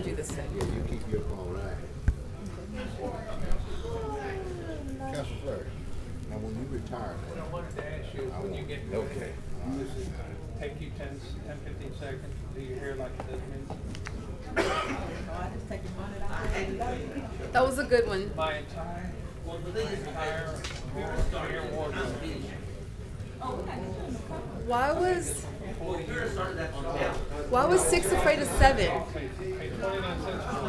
undo this thing. Yeah, you keep your phone right. Council Clerk, now when you retire, What I wanted to ask you is when you get going, okay. take you 10, 15 seconds to do your hair like it does me. That was a good one. My entire hair wardrobe. Why was 6 afraid of 7? Pay 29 cents for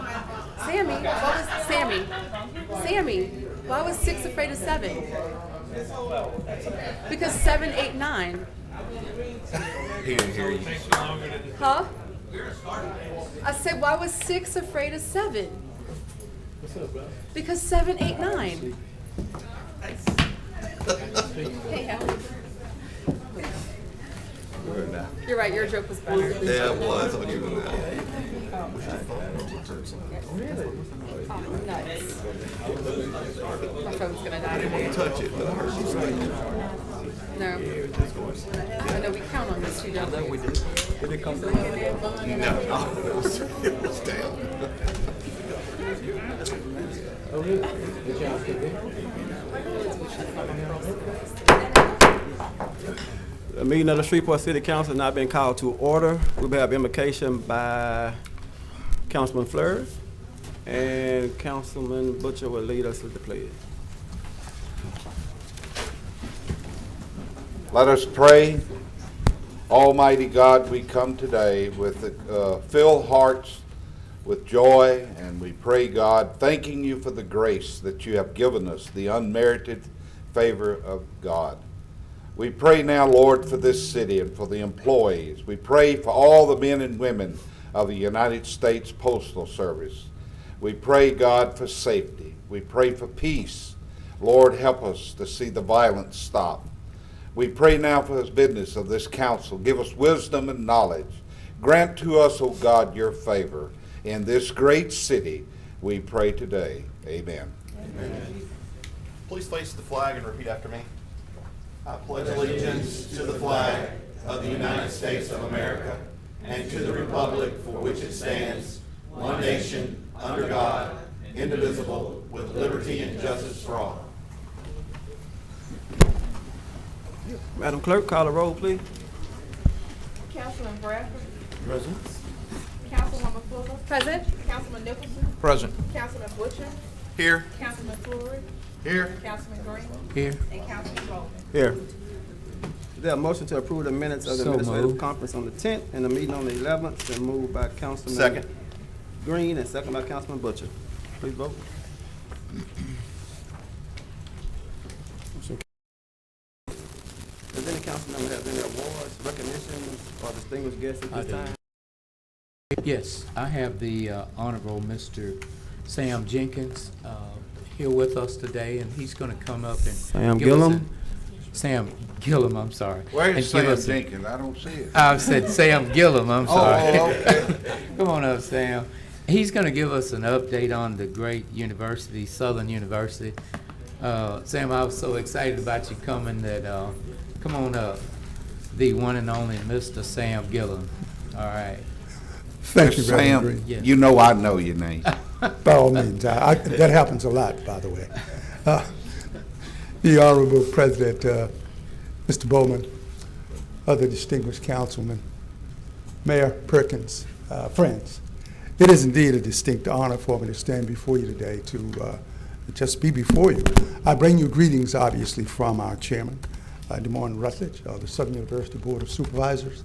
Sammy, why was 6 afraid of 7? Because 7, 8, 9. He didn't hear you. it. Takes you longer to Huh? I said, why was 6 afraid of 7? Because 7, 8, 9. Hey, Howard. You're right, your joke was better. Yeah, it was. I'll give him that. Oh, nice. My phone's gonna die today. Touch it, but I heard you say No. I know we count on this, you don't we? did it come down? No, it was down. The meeting of the Shreveport City Council has now been called to order. We will have invocation by Councilman Fleur, and Councilman Butcher will lead us with the pledge. Let us pray. Almighty God, we come today with filled hearts with joy, and we pray, God, thanking you for the grace that you have given us, the unmerited favor of God. We pray now, Lord, for this city and for the employees. We pray for all the men and women of the United States Postal Service. We pray, God, for safety. We pray for peace. Lord, help us to see the violence stop. We pray now for the business of this council. Give us wisdom and knowledge. Grant to us, O God, your favor. In this great city, we pray today. Amen. Amen. Please face the flag and repeat after me. I pledge allegiance to the flag of the United States of America and to the republic for which it stands, one nation, under God, indivisible, with liberty and justice for all. Madam Clerk, call the roll, please. Councilman Bradford. Present. Councilwoman Fuller. Present? Councilman Nicholson. Present. Councilman Butcher. Here. Councilman Fleury. Here. Councilman Green. Here. And Councilman Bowman. Here. Is there a motion to approve the minutes of the administrative conference on the 10th and the meeting on the 11th? Been moved by Councilman Second. Green and second by Councilman Butcher. Please vote. Does any council member have any awards, recognitions, or distinguished guests at this time? Yes, I have the Honorable Mr. Sam Jenkins here with us today, and he's going to come up and Sam give us Gillum? Sam Gillum, I'm sorry. Where's And Sam give us Jenkins? I don't see it. I said Sam Gillum, I'm sorry. Oh, okay. Come on up, Sam. He's going to give us an update on the great university, Southern University. Sam, I was so excited about you coming that, come on up, the one and only Mr. Sam Gillum. All right. Thank you, Reverend Sam, Green. Yes. you know I know your name. By all means, that happens a lot, by the way. The Honorable President, Mr. Bowman, other distinguished councilmen, Mayor Perkins, friends, it is indeed a distinct honor for me to stand before you today to just be before you. I bring you greetings, obviously, from our chairman, Des Moines Rutledge, the Southern University Board of Supervisors.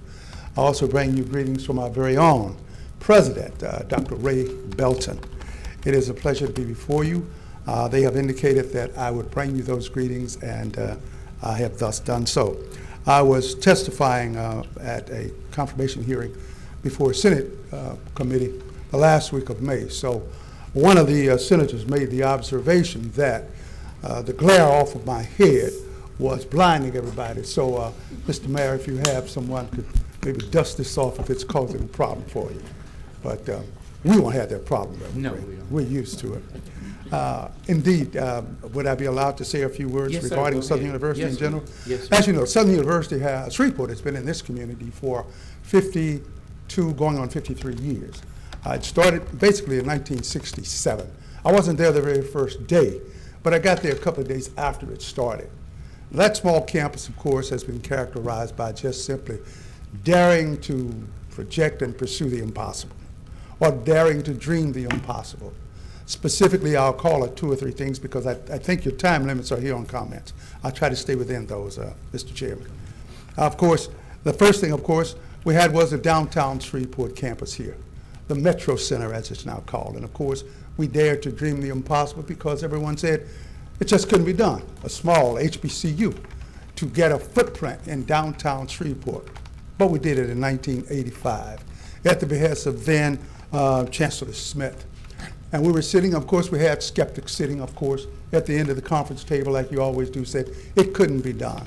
I also bring you greetings from our very own President, Dr. Ray Belton. It is a pleasure to be before you. They have indicated that I would bring you those greetings, and I have thus done so. I was testifying at a confirmation hearing before a Senate committee the last week of May. So one of the senators made the observation that the glare off of my head was blinding everybody. So, Mr. Mayor, if you have someone could maybe dust this off if it's causing a problem for you. But we won't have that problem. No, we don't. We're used to it. Indeed, would I be allowed to say a few words Yes, sir. regarding Go Southern ahead. University Yes, in sir. general? Yes, sir. As you know, Southern University Shreveport has been in this community for 52, going on 53 years. It started basically in 1967. I wasn't there the very first day, but I got there a couple of days after it started. That small campus, of course, has been characterized by just simply daring to project and pursue the impossible, or daring to dream the impossible. Specifically, I'll call it 2 or 3 things because I think your time limits are here on comments. I'll try to stay within those, Mr. Chairman. Of course, the first thing, of course, we had was the downtown Shreveport campus here, the Metro Center as it's now called. And of course, we dared to dream the impossible because everyone said it just couldn't be done. A small HBCU to get a footprint in downtown Shreveport. But we did it in 1985 at the behest of then Chancellor Smith. And we were sitting, of course, we had skeptics sitting, of course, at the end of the conference table, like you always do, said it couldn't be done.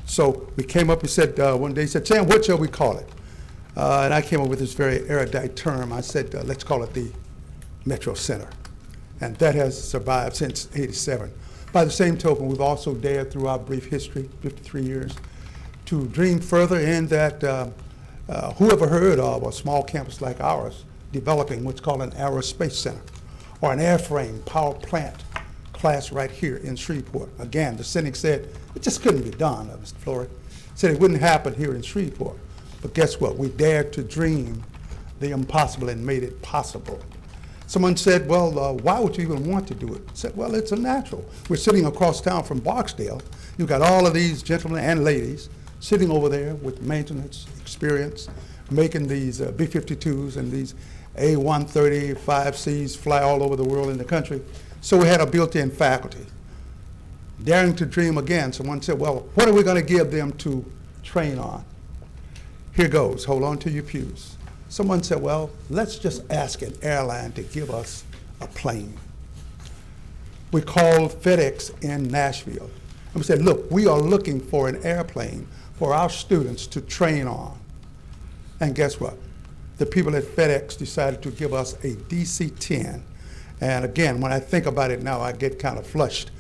So we came up and said, one day, said, Sam, what shall we call it? And I came up with this very erudite term. I said, let's call it the Metro Center. And that has survived since '87. By the same token, we've also dared through our brief history, 53 years, to dream further in that who ever heard of a small campus like ours developing what's called an aerospace center or an airframe power plant class right here in Shreveport. Again, the cynic said, it just couldn't be done, Mr. Flory. Said it wouldn't happen here in Shreveport. But guess what? We dared to dream the impossible and made it possible. Someone said, well, why would you even want to do it? I said, well, it's a natural. We're sitting across town from Barksdale. You've got all of these gentlemen and ladies sitting over there with maintenance experience, making these B-52s and these A-135Cs fly all over the world in the country. So we had a built-in faculty. Daring to dream again, someone said, well, what are we going to give them to train on? Here goes, hold on to your pews. Someone said, well, let's just ask an airline to give us a plane. We called FedEx in Nashville. And we said, look, we are looking for an airplane for our students to train on. And guess what? The people at FedEx decided to give us a DC-10. And again, when I think about it now, I get kind of flushed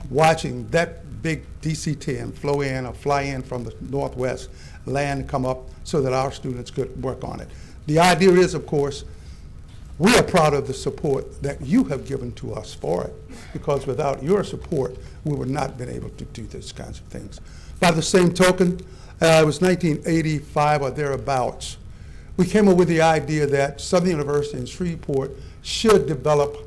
watching that big DC-10 flow in or fly in from the Northwest, land, come up so that our students could work on it. The idea is, of course, we are proud of the support that you have given to us for it, because without your support, we would not have been able to do these kinds of things. By the same token, it was 1985 or thereabouts, we came up with the idea that Southern University in Shreveport should develop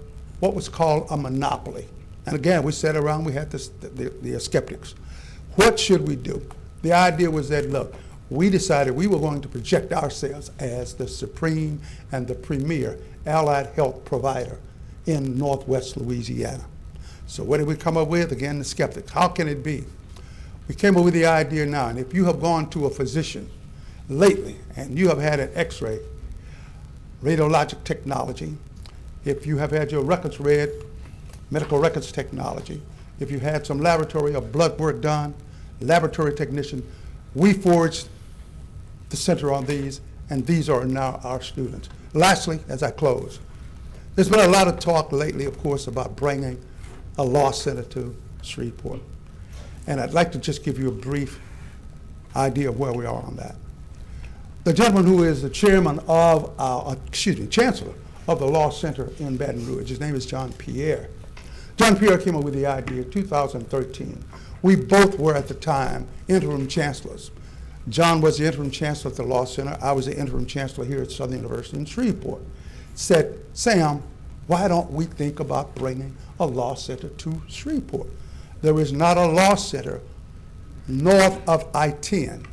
what was called a monopoly. And again, we sat around, we had the skeptics. What should we do? The idea was that, look, we decided we were going to project ourselves as the supreme and the premier allied health provider in Northwest Louisiana. So what did we come up with? Again, the skeptics. How can it be? We came up with the idea now, and if you have gone to a physician lately and you have had an x-ray, radiologic technology, if you have had your records read, medical records technology, if you had some laboratory or blood work done, laboratory technician, we forged the center on these, and these are now our students. Lastly, as I close, there's been a lot of talk lately, of course, about bringing a law center to Shreveport. And I'd like to just give you a brief idea of where we are on that. The gentleman who is the chairman of chancellor of the law center in Baton Rouge, his name is John Pierre. John Pierre came up with the idea in 2013. We both were at the time interim chancellors. John was the interim chancellor at the Law Center. I was the interim chancellor here at Southern University in Shreveport. Said, Sam, why don't we think about bringing a law center to Shreveport? There is not a law center north of I-10.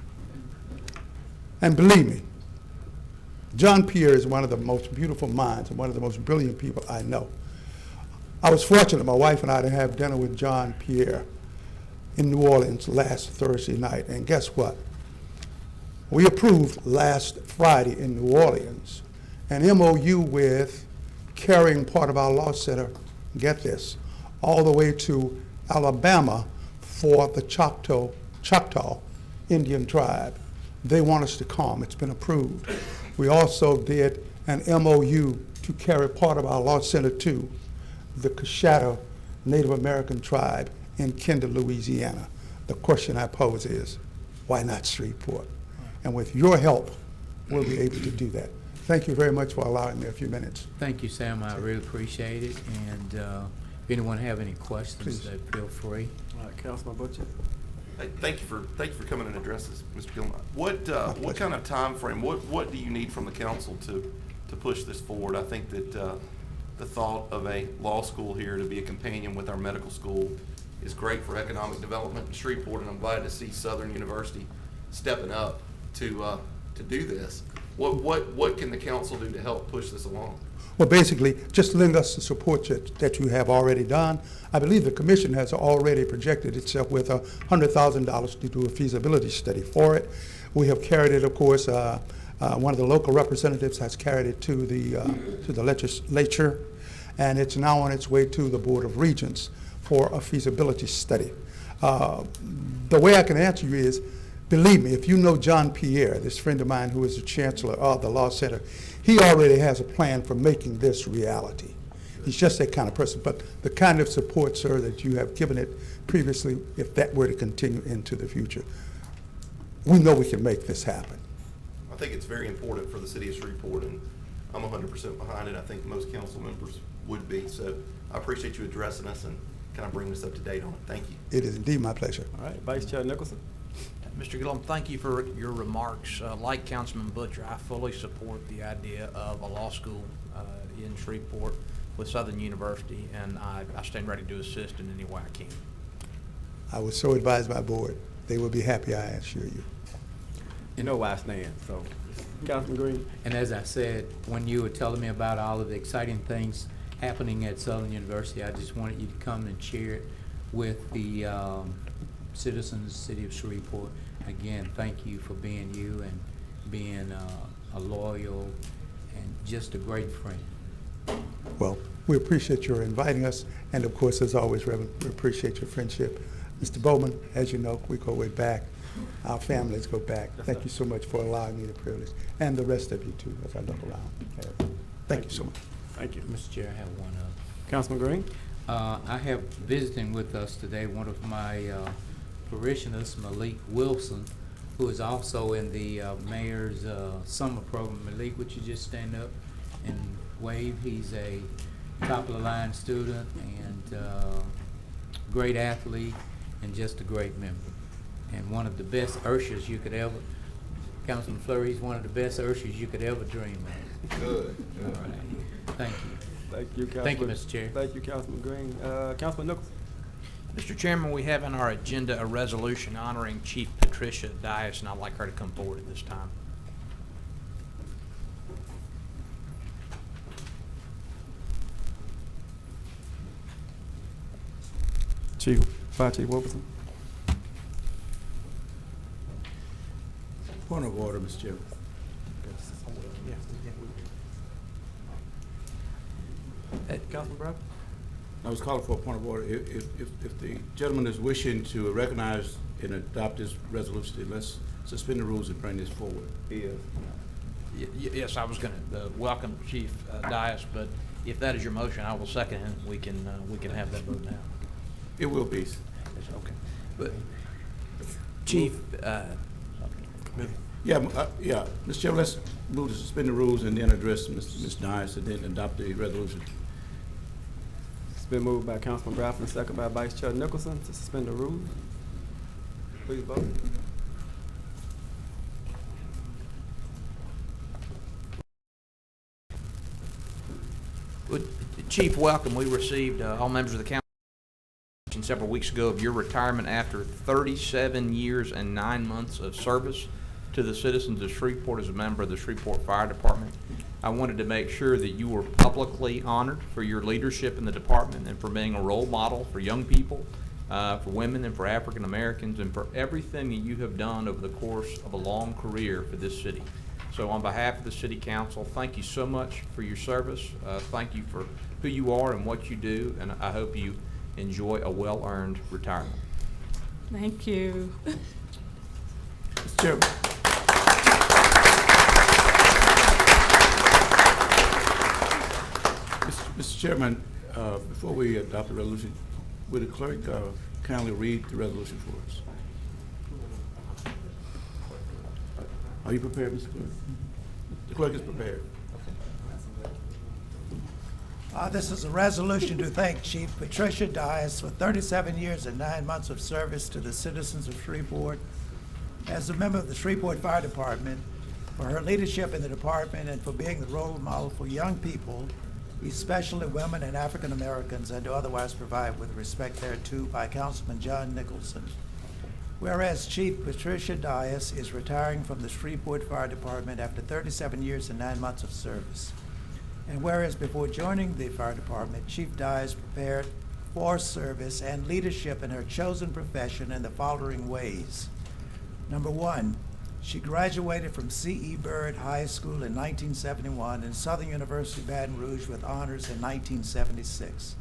And believe me, John Pierre is one of the most beautiful minds and one of the most brilliant people I know. I was fortunate, my wife and I, to have dinner with John Pierre in New Orleans last Thursday night. And guess what? We approved last Friday in New Orleans an MOU with carrying part of our law center, get this, all the way to Alabama for the Choctaw Indian tribe. They want us to come. It's been approved. We also did an MOU to carry part of our law center to the Coshada Native American tribe in Kinder, Louisiana. The question I pose is, why not Shreveport? And with your help, we'll be able to do that. Thank you very much for allowing me a few minutes. Thank you, Sam. I really appreciate it. And if anyone have any questions, Please. feel free. All right, Councilman Butcher. Hey, thank you for coming and addressing this, Mr. Gilman. What kind of time frame? What do you need from the council to push this forward? I think that the thought of a law school here to be a companion with our medical school is great for economic development in Shreveport, and I'm glad to see Southern University stepping up to do this. What can the council do to help push this along? Well, basically, just lend us the support that you have already done. I believe the commission has already projected itself with $100,000 to do a feasibility study for it. We have carried it, of course, one of the local representatives has carried it to the legislature, and it's now on its way to the Board of Regents for a feasibility study. The way I can answer you is, believe me, if you know John Pierre, this friend of mine who is the chancellor of the Law Center, he already has a plan for making this reality. He's just that kind of person. But the kind of support, sir, that you have given it previously, if that were to continue into the future, we know we can make this happen. I think it's very important for the city of Shreveport, and I'm 100% behind it. I think most council members would be. So I appreciate you addressing us and kind of bringing us up to date on it. Thank you. It is indeed my pleasure. All right, Vice Chair Nicholson. Mr. Gillum, thank you for your remarks. Like Councilman Butcher, I fully support the idea of a law school in Shreveport with Southern University, and I stand ready to assist in any way I can. I was so advised by board. They will be happy, I assure you. You know where I stand, so. Councilman Green. And as I said, when you were telling me about all of the exciting things happening at Southern University, I just wanted you to come and share it with the citizens of the city of Shreveport. Again, thank you for being you and being a loyal and just a great friend. Well, we appreciate your inviting us, and of course, as always, Reverend, we appreciate your friendship. Mr. Bowman, as you know, we go way back. Our families go back. Thank you so much for allowing me the privilege, and the rest of you too, as I look around. Thank you so much. Thank you. Mr. Chair, I have one Councilman Green. I have visiting with us today one of my parishioners, Malik Wilson, who is also in the mayor's summer program. Malik, would you just stand up and wave? He's a top-of-the-line student and great athlete and just a great member. And one of the best ushers you could ever, Councilman Fleury, he's one of the best ushers you could ever dream of. Good. All right. Thank you. Thank you, Councilman. Thank you, Mr. Chair. Thank you, Councilman Green. Councilman Nicholson. Mr. Chairman, we have on our agenda a resolution honoring Chief Patricia Dias, and I'd like her to come forward at this time. Fire Chief Wilkerson. Point of order, Mr. Chairman. Councilman Brown. I was calling for a point of order. If the gentleman is wishing to recognize and adopt this resolution, then let's suspend the rules and bring this forward. Yes, I was going to welcome Chief Dias, but if that is your motion, I will second it. We can have that vote now. It will be. Yes, okay. But Chief, Yeah, Mr. Chairman, let's move to suspend the rules and then address Ms. Dias and then adopt the resolution. It's been moved by Councilman Bradford, second by Vice Chair Nicholson to suspend the rules. Please vote. Chief, welcome. We received, all members of the council, several weeks ago of your retirement after 37 years and 9 months of service to the citizens of Shreveport as a member of the Shreveport Fire Department. I wanted to make sure that you were publicly honored for your leadership in the department and for being a role model for young people, for women and for African Americans, and for everything that you have done over the course of a long career for this city. So on behalf of the City Council, thank you so much for your service. Thank you for who you are and what you do, and I hope you enjoy a well-earned retirement. Thank you. Mr. Chairman. Mr. Chairman, before we adopt the resolution, would the clerk kindly read the resolution for us? Are you prepared, Mr. Clerk? The clerk is prepared. This is a resolution to thank Chief Patricia Dias for 37 years and 9 months of service to the citizens of Shreveport. As a member of the Shreveport Fire Department, for her leadership in the department and for being the role model for young people, especially women and African Americans, and to otherwise provide with respect thereto by Councilman John Nicholson. Whereas Chief Patricia Dias is retiring from the Shreveport Fire Department after 37 years and 9 months of service. And whereas before joining the fire department, Chief Dias prepared for service and leadership in her chosen profession in the following ways. Number one, she graduated from C.E. Byrd High School in 1971 and Southern University Baton Rouge with honors in 1976.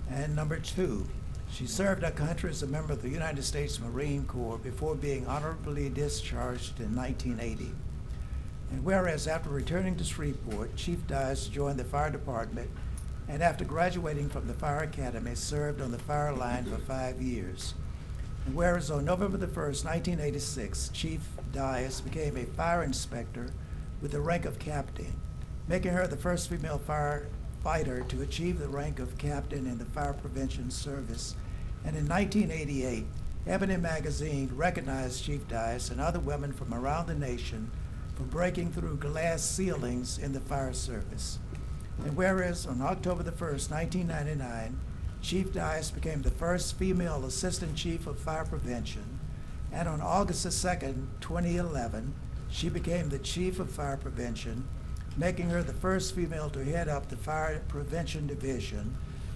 And number two, she served her country as a member of the United States Marine Corps before being honorably discharged in 1980. And whereas after returning to Shreveport, Chief Dias joined the fire department and after graduating from the Fire Academy, served on the fire line for 5 years. And whereas on November the 1st, 1986, Chief Dias became a fire inspector with the rank of captain, making her the first female firefighter to achieve the rank of captain in the Fire Prevention Service. And in 1988, Ebony Magazine recognized Chief Dias and other women from around the nation for breaking through glass ceilings in the fire service. And whereas on October the 1st, 1999, Chief Dias became the first female assistant chief of fire prevention, and on August the 2nd, 2011, she became the chief of fire prevention, making her the first female to head up the fire prevention division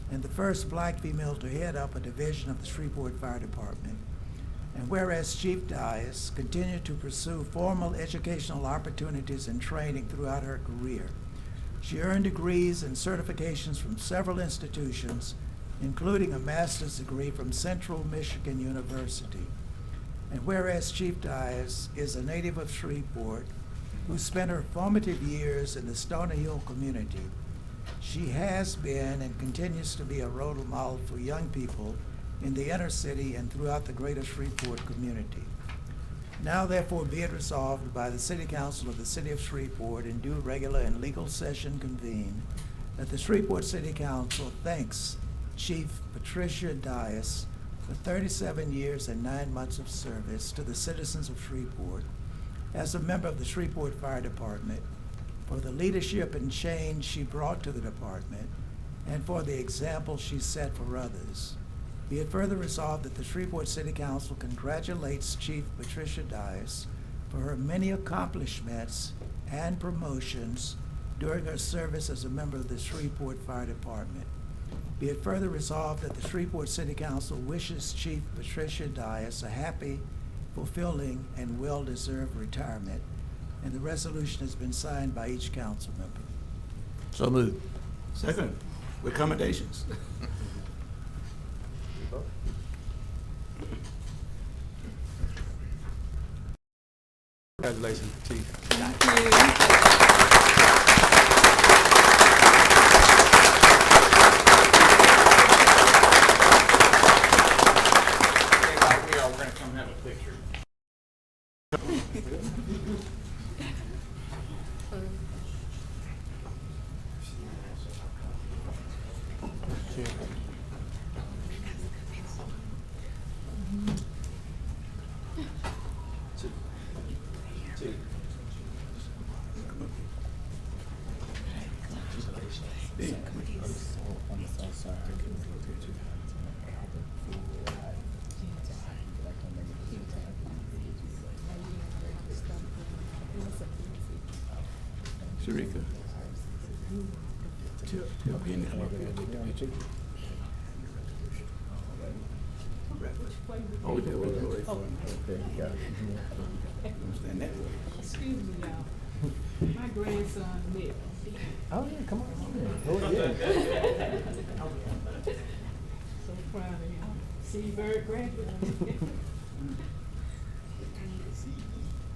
and the first black female to head up a division of the Shreveport Fire Department. And whereas Chief Dias continued to pursue formal educational opportunities and training throughout her career, she earned degrees and certifications from several institutions, including a master's degree from Central Michigan University. And whereas Chief Dias is a native of Shreveport who spent her formative years in the Stony Hill community, she has been and continues to be a role model for young people in the inner city and throughout the greater Shreveport community. Now therefore be it resolved by the City Council of the City of Shreveport in due regular and legal session convened that the Shreveport City Council thanks Chief Patricia Dias for 37 years and 9 months of service to the citizens of Shreveport as a member of the Shreveport Fire Department, for the leadership and change she brought to the department, and for the example she set for others. Be it further resolved that the Shreveport City Council congratulates Chief Patricia Dias for her many accomplishments and promotions during her service as a member of the Shreveport Fire Department. Be it further resolved that the Shreveport City Council wishes Chief Patricia Dias a happy, fulfilling, and well-deserved retirement, and the resolution has been signed by each council member. So moved. Second, with commendations. Congratulations, Chief. We're gonna come have a picture. Sharika. Come up here and come up here and take the picture. Oh, we did. Okay, you got it. Stand that way. Excuse me, y'all. My grandson, Nick. Oh, yeah, come on. So proud of him. See, Bird graduated.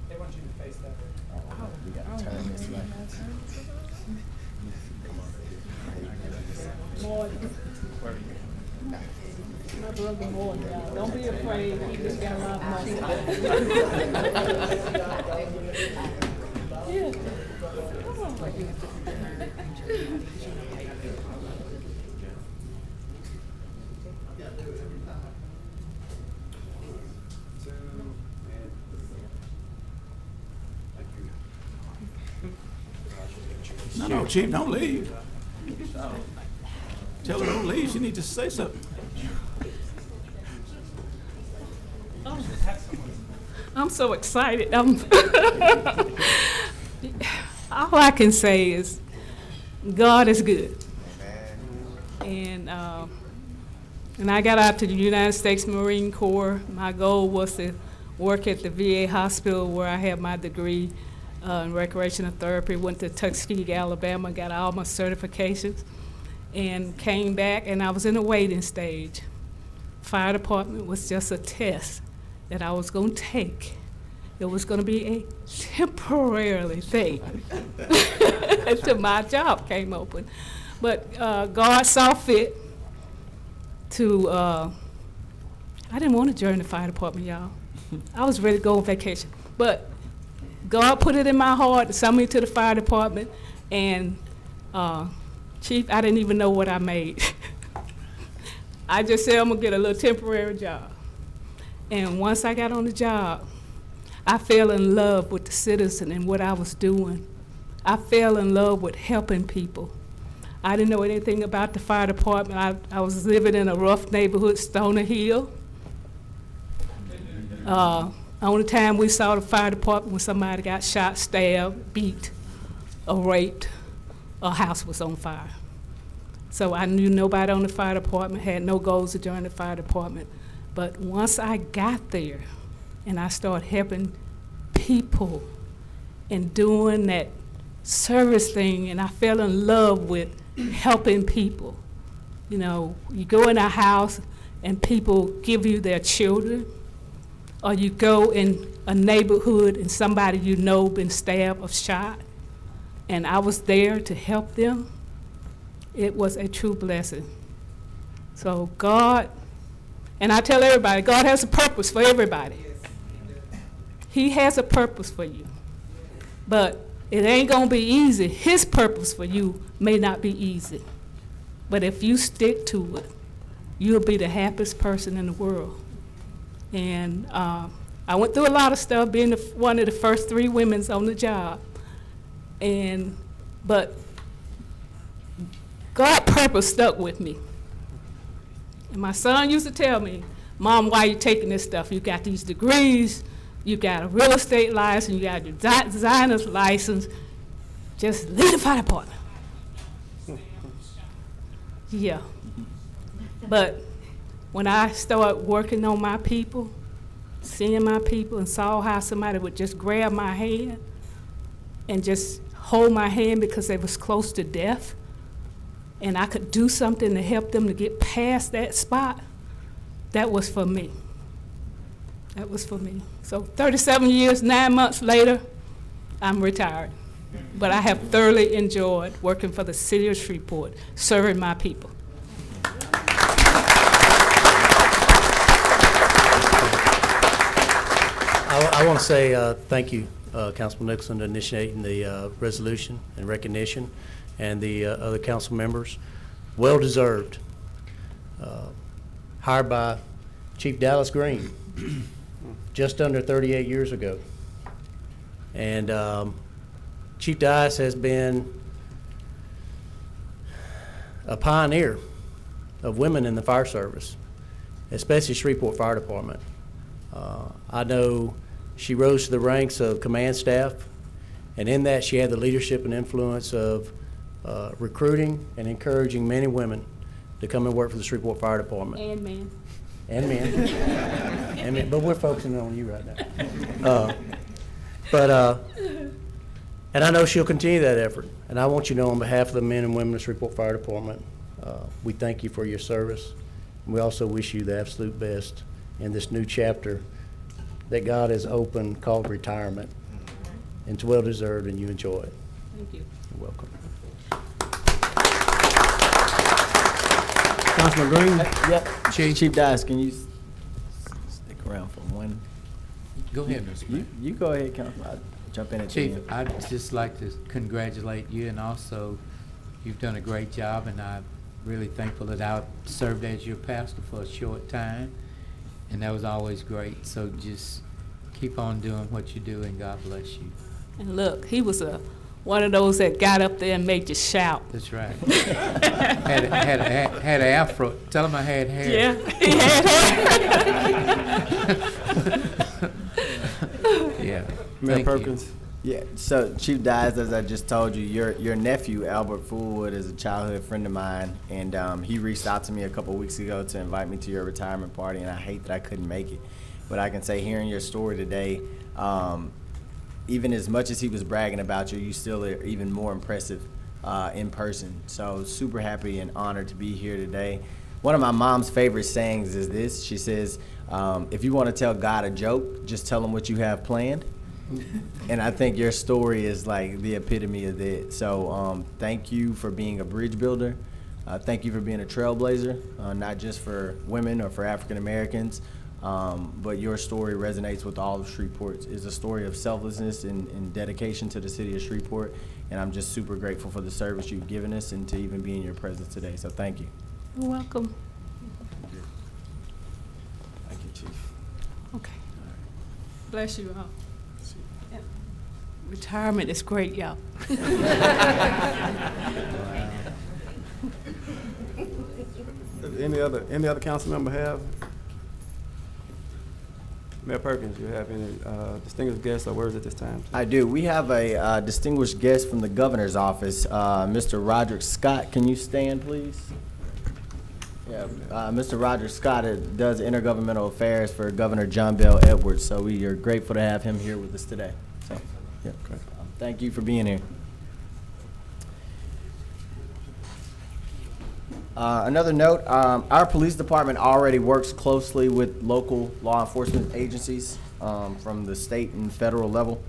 They want you to face that way. We gotta turn this way. Morton. My brother Morton, y'all. Don't be afraid. He just got a lot of money. Yeah. Come on. No, Chief, don't leave. Tell her don't leave. She needs to say something. I'm so excited. All I can say is God is good. And I got out to the United States Marine Corps. My goal was to work at the VA hospital where I had my degree in recreational therapy. Went to Tuskegee, Alabama, got all my certifications, and came back, and I was in a waiting stage. Fire department was just a test that I was going to take. It was going to be a temporary thing until my job came open. But God saw fit to, I didn't want to join the fire department, y'all. I was ready to go on vacation. But God put it in my heart to send me to the fire department, and Chief, I didn't even know what I made. I just said I'm gonna get a little temporary job. And once I got on the job, I fell in love with the citizen and what I was doing. I fell in love with helping people. I didn't know anything about the fire department. I was living in a rough neighborhood, Stoner Hill. Only time we saw the fire department when somebody got shot, stabbed, beat, or raped, a house was on fire. So I knew nobody on the fire department, had no goals to join the fire department. But once I got there and I started helping people and doing that service thing, and I fell in love with helping people. You know, you go in a house and people give you their children, or you go in a neighborhood and somebody you know been stabbed or shot, and I was there to help them. It was a true blessing. So God, and I tell everybody, God has a purpose for everybody. He has a purpose for you. But it ain't gonna be easy. His purpose for you may not be easy. But if you stick to it, you'll be the happiest person in the world. And I went through a lot of stuff, being one of the first 3 women on the job. But God's purpose stuck with me. And my son used to tell me, Mom, why are you taking this stuff? You got these degrees, you got a real estate license, you got your designer's license. Just leave the fire department. Yeah. But when I started working on my people, seeing my people, and saw how somebody would just grab my hand and just hold my hand because they was close to death, and I could do something to help them to get past that spot, that was for me. That was for me. So 37 years, 9 months later, I'm retired. But I have thoroughly enjoyed working for the city of Shreveport, serving my people. I want to say thank you, Councilman Nicholson, for initiating the resolution and recognition, and the other council members. Well deserved. Hired by Chief Dallas Green just under 38 years ago. And Chief Dallas has been a pioneer of women in the fire service, especially Shreveport Fire Department. I know she rose to the ranks of command staff, and in that she had the leadership and influence of recruiting and encouraging men and women to come and work for the Shreveport Fire Department. And men. And men. And men. But we're focusing on you right now. And I know she'll continue that effort. And I want you to know, on behalf of the men and women of the Shreveport Fire Department, we thank you for your service. We also wish you the absolute best in this new chapter that God has opened called retirement. And it's well deserved, and you enjoy it. Thank you. You're welcome. Councilman Green? Yep. Chief Dice, can you stick around for one? Go ahead, Mr. Mayor. You go ahead, Councilman. I'll jump in at the Chief, end. I'd just like to congratulate you, and also you've done a great job, and I really thankful that I served as your pastor for a short time, and that was always great. So just keep on doing what you do, and God bless you. And look, he was one of those that got up there and made you shout. That's right. had an afro. Tell him I had hair. Yeah, he had hair. Yeah. Mayor Thank you. Perkins. Yeah, so Chief Dyes, as I just told you, your nephew, Albert Fullwood, is a childhood friend of mine, and he reached out to me a couple weeks ago to invite me to your retirement party, and I hate that I couldn't make it. But I can say, hearing your story today, even as much as he was bragging about you, you still are even more impressive in person. So super happy and honored to be here today. One of my mom's favorite sayings is this. She says, if you want to tell God a joke, just tell him what you have planned. And I think your story is like the epitome of that. So thank you for being a bridge builder. Thank you for being a trailblazer, not just for women or for African Americans, but your story resonates with all of Shreveport. It's a story of selflessness and dedication to the city of Shreveport, and I'm just super grateful for the service you've given us and to even be in your presence today. So thank you. You're welcome. Thank you, Chief. Okay. Bless you all. Yeah. Retirement is great, y'all. Any other council member have? Mayor Perkins, you have any distinguished guests or words at this time? I do. We have a distinguished guest from the governor's office, Mr. Roderick Scott. Can you stand, please? Yeah, Mr. Roderick Scott does intergovernmental affairs for Governor John Bell Edwards, so we are grateful to have him here with us today. So, yeah. Okay. Thank you for being here. Another note, our police department already works closely with local law enforcement agencies from the state and federal level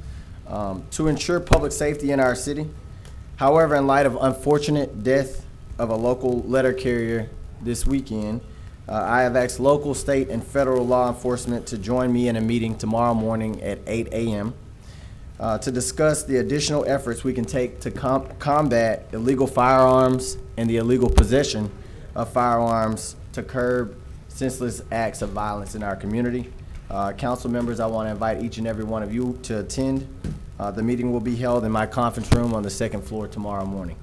to ensure public safety in our city. However, in light of unfortunate death of a local letter carrier this weekend, I have asked local, state, and federal law enforcement to join me in a meeting tomorrow morning at 8 a.m. To discuss the additional efforts we can take to combat illegal firearms and the illegal possession of firearms to curb senseless acts of violence in our community. Council members, I want to invite each and every one of you to attend. The meeting will be held in my conference room on the second floor tomorrow morning.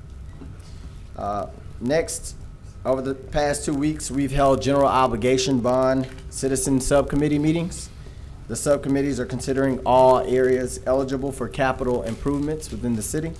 Next, over the past 2 weeks, we've held general obligation bond citizen subcommittee meetings. The subcommittees are considering all areas eligible for capital improvements within the city.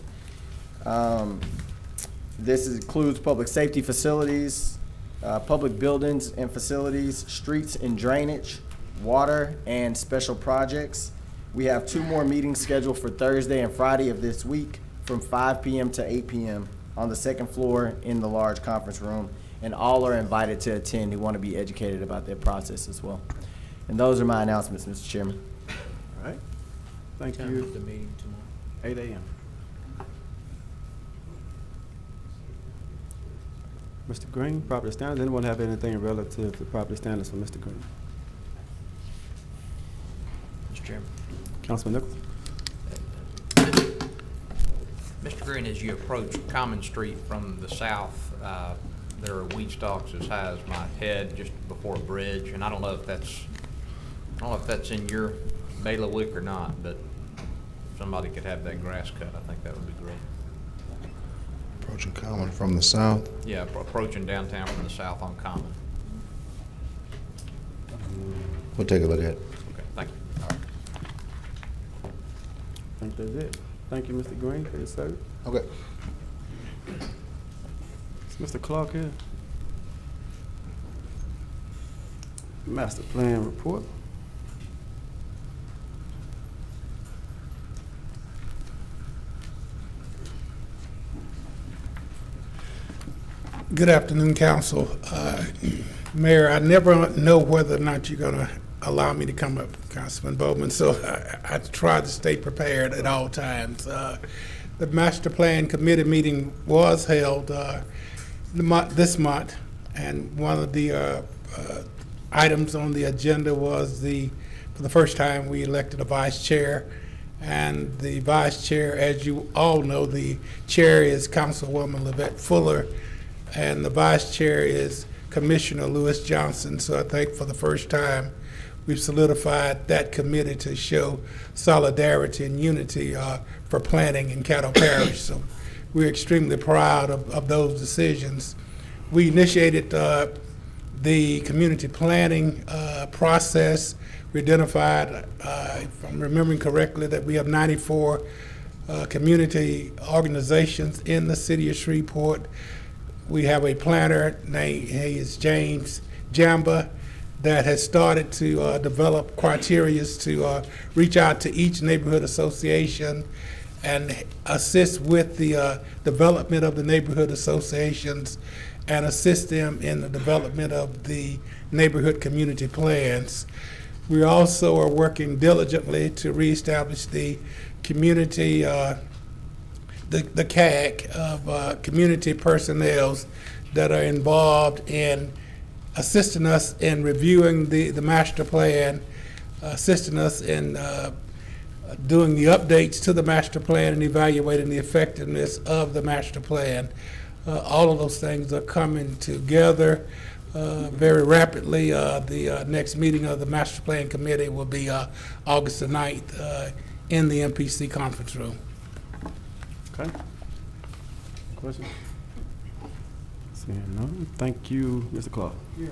This includes public safety facilities, public buildings and facilities, streets and drainage, water, and special projects. We have 2 more meetings scheduled for Thursday and Friday of this week from 5 p.m. to 8 p.m. on the second floor in the large conference room, and all are invited to attend who want to be educated about their process as well. And those are my announcements, Mr. Chairman. All right. Thank you. The meeting tomorrow. 8 a.m. Mr. Green, property standards. Anyone have anything relative to property standards for Mr. Green? Mr. Chairman. Councilman Nichols. Mr. Green, as you approach Common Street from the south, there are weed stalks as high as my head just before a bridge, and I don't know if that's in your bailiwick or not, but if somebody could have that grass cut, I think that would be great. Approaching Common from the south. Yeah, approaching downtown from the south on Common. We'll take a look at it. Okay, thank you. All right. I think that's it. Thank you, Mr. Green, for your service. Okay. Is Mr. Clark here? Master plan report. Good afternoon, Council. Mayor, I never know whether or not you're going to allow me to come up, Councilman Bowman, so I try to stay prepared at all times. The Master Plan Committee meeting was held this month, and one of the items on the agenda was for the first time, we elected a vice chair. And the vice chair, as you all know, the chair is Councilwoman Livette Fuller. and the vice chair is Commissioner Lewis Johnson. So I think for the first time, we've solidified that committee to show solidarity and unity for planning in Caddo Parish. So we're extremely proud of those decisions. We initiated the community planning process. We identified, if I'm remembering correctly, that we have 94 community organizations in the city of Shreveport. We have a planner named, he is James Jamba, that has started to develop criteria to reach out to each neighborhood association and assist with the development of the neighborhood associations and assist them in the development of the neighborhood community plans. We also are working diligently to reestablish the community, the CAG of community personnel that are involved in assisting us in reviewing the master plan, assisting us in doing the updates to the master plan and evaluating the effectiveness of the master plan. All of those things are coming together very rapidly. The next meeting of the master plan committee will be August the 9th in the MPC conference room. Okay. Question? Seeing none. Thank you, Mr. Clark. Yeah.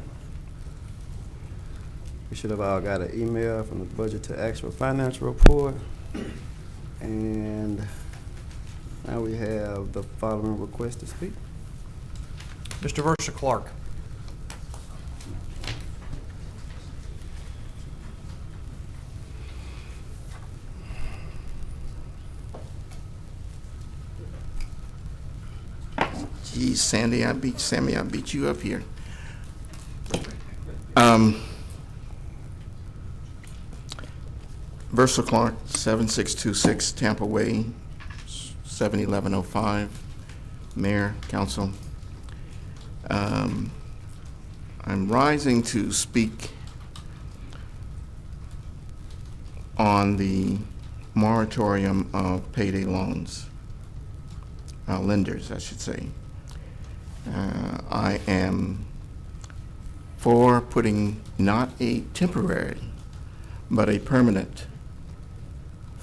We should have all got an email from the budget to actual financial report. And now we have the following request to speak. Mr. Versa Clark. Geez, Sammy, I beat you up here. Versa Clark, 7626 Tampa Way, 71105. Mayor, Council. I'm rising to speak on the moratorium of payday loans, lenders, I should say. I am for putting not a temporary, but a permanent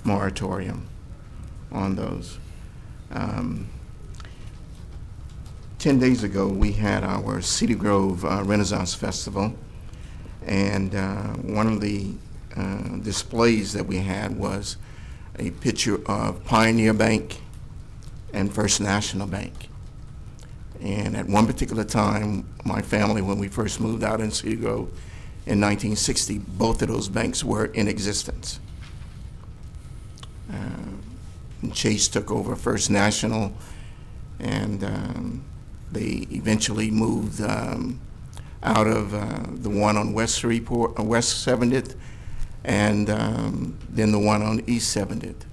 moratorium on those. 10 days ago, we had our Cedar Grove Renaissance Festival, and one of the displays that we had was a picture of Pioneer Bank and First National Bank. And at one particular time, my family, when we first moved out in Cedar Grove in 1960, both of those banks were in existence. Chase took over First National, and they eventually moved out of the one on West Shreveport, West 70th, and then the one on East 70th.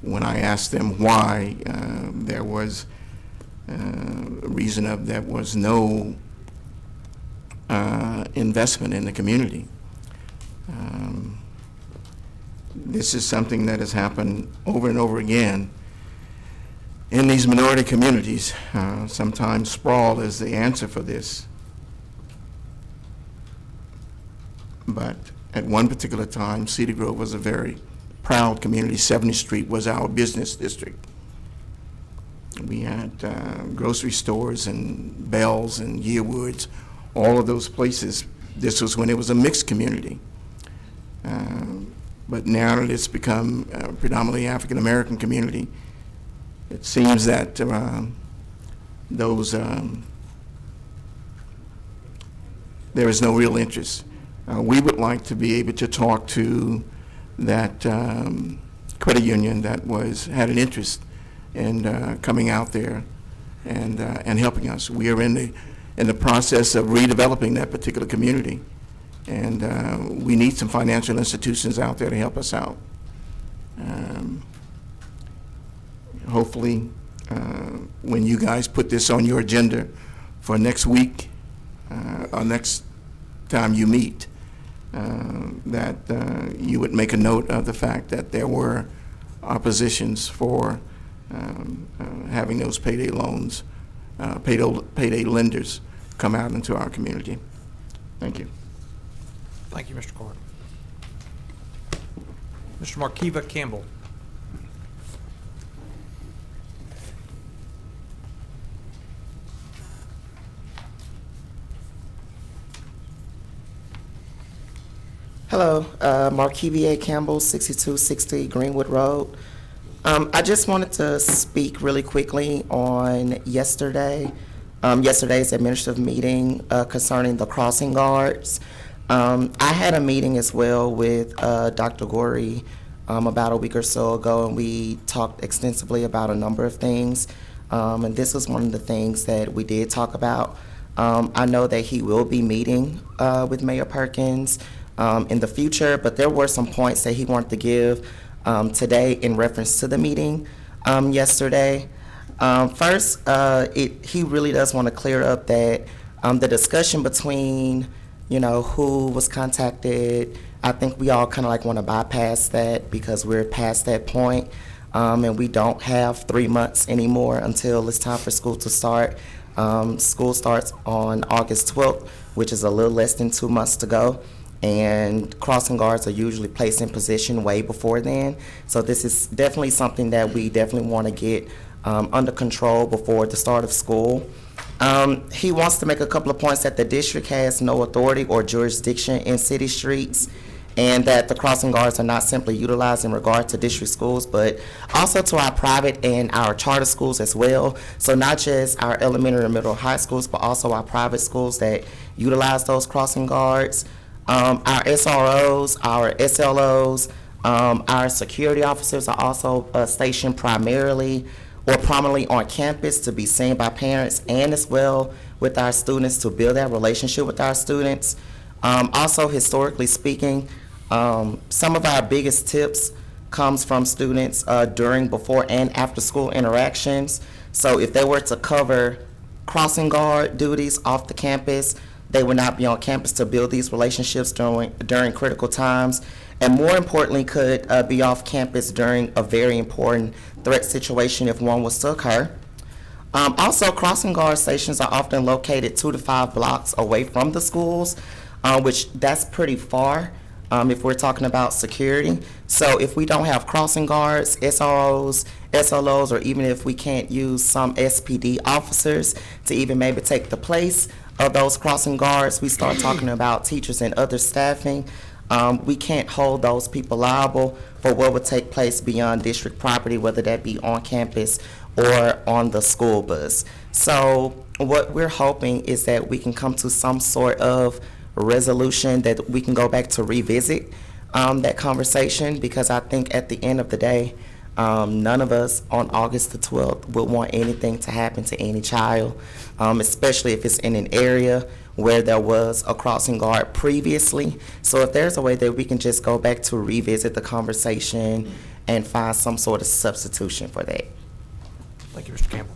When I asked them why, there was a reason of there was no investment in the community. This is something that has happened over and over again in these minority communities. Sometimes sprawl is the answer for this. But at one particular time, Cedar Grove was a very proud community. 70th Street was our business district. We had grocery stores and Bells and Yearwoods, all of those places. This was when it was a mixed community. But now that it's become a predominantly African American community, it seems that there is no real interest. We would like to be able to talk to that credit union that had an interest in coming out there and helping us. We are in the process of redeveloping that particular community, and we need some financial institutions out there to help us out. Hopefully, when you guys put this on your agenda for next week or next time you meet, that you would make a note of the fact that there were oppositions for having those payday loans, payday lenders come out into our community. Thank you. Thank you, Mr. Clark. Mr. Markiva Campbell. Hello, Marquivia Campbell, 6260 Greenwood Road. I just wanted to speak really quickly on yesterday's administrative meeting concerning the crossing guards. I had a meeting as well with Dr. Gorey about a week or so ago, and we talked extensively about a number of things. And this was one of the things that we did talk about. I know that he will be meeting with Mayor Perkins in the future, but there were some points that he wanted to give today in reference to the meeting yesterday. First, he really does want to clear up that the discussion between, who was contacted, I think we all kind of like want to bypass that because we're past that point, and we don't have 3 months anymore until it's time for school to start. School starts on August 12th, which is a little less than 2 months to go. And crossing guards are usually placed in position way before then. So this is definitely something that we definitely want to get under control before the start of school. He wants to make a couple of points that the district has no authority or jurisdiction in city streets, and that the crossing guards are not simply utilized in regard to district schools, but also to our private and our charter schools as well. So not just our elementary and middle high schools, but also our private schools that utilize those crossing guards. Our SROs, our SLOs, our security officers are also stationed primarily or prominently on campus to be seen by parents and as well with our students to build that relationship with our students. Also, historically speaking, some of our biggest tips comes from students during, before, and after school interactions. So if they were to cover crossing guard duties off the campus, they would not be on campus to build these relationships during critical times, and more importantly, could be off campus during a very important threat situation if one was to occur. Also, crossing guard stations are often located 2 to 5 blocks away from the schools, which that's pretty far if we're talking about security. So if we don't have crossing guards, SROs, SLOs, or even if we can't use some SPD officers to even maybe take the place of those crossing guards, we start talking about teachers and other staffing. We can't hold those people liable for what would take place beyond district property, whether that be on campus or on the school bus. So what we're hoping is that we can come to some sort of resolution that we can go back to revisit that conversation, because I think at the end of the day, none of us on August the 12th would want anything to happen to any child, especially if it's in an area where there was a crossing guard previously. So if there's a way that we can just go back to revisit the conversation and find some sort of substitution for that. Thank you, Mr. Campbell.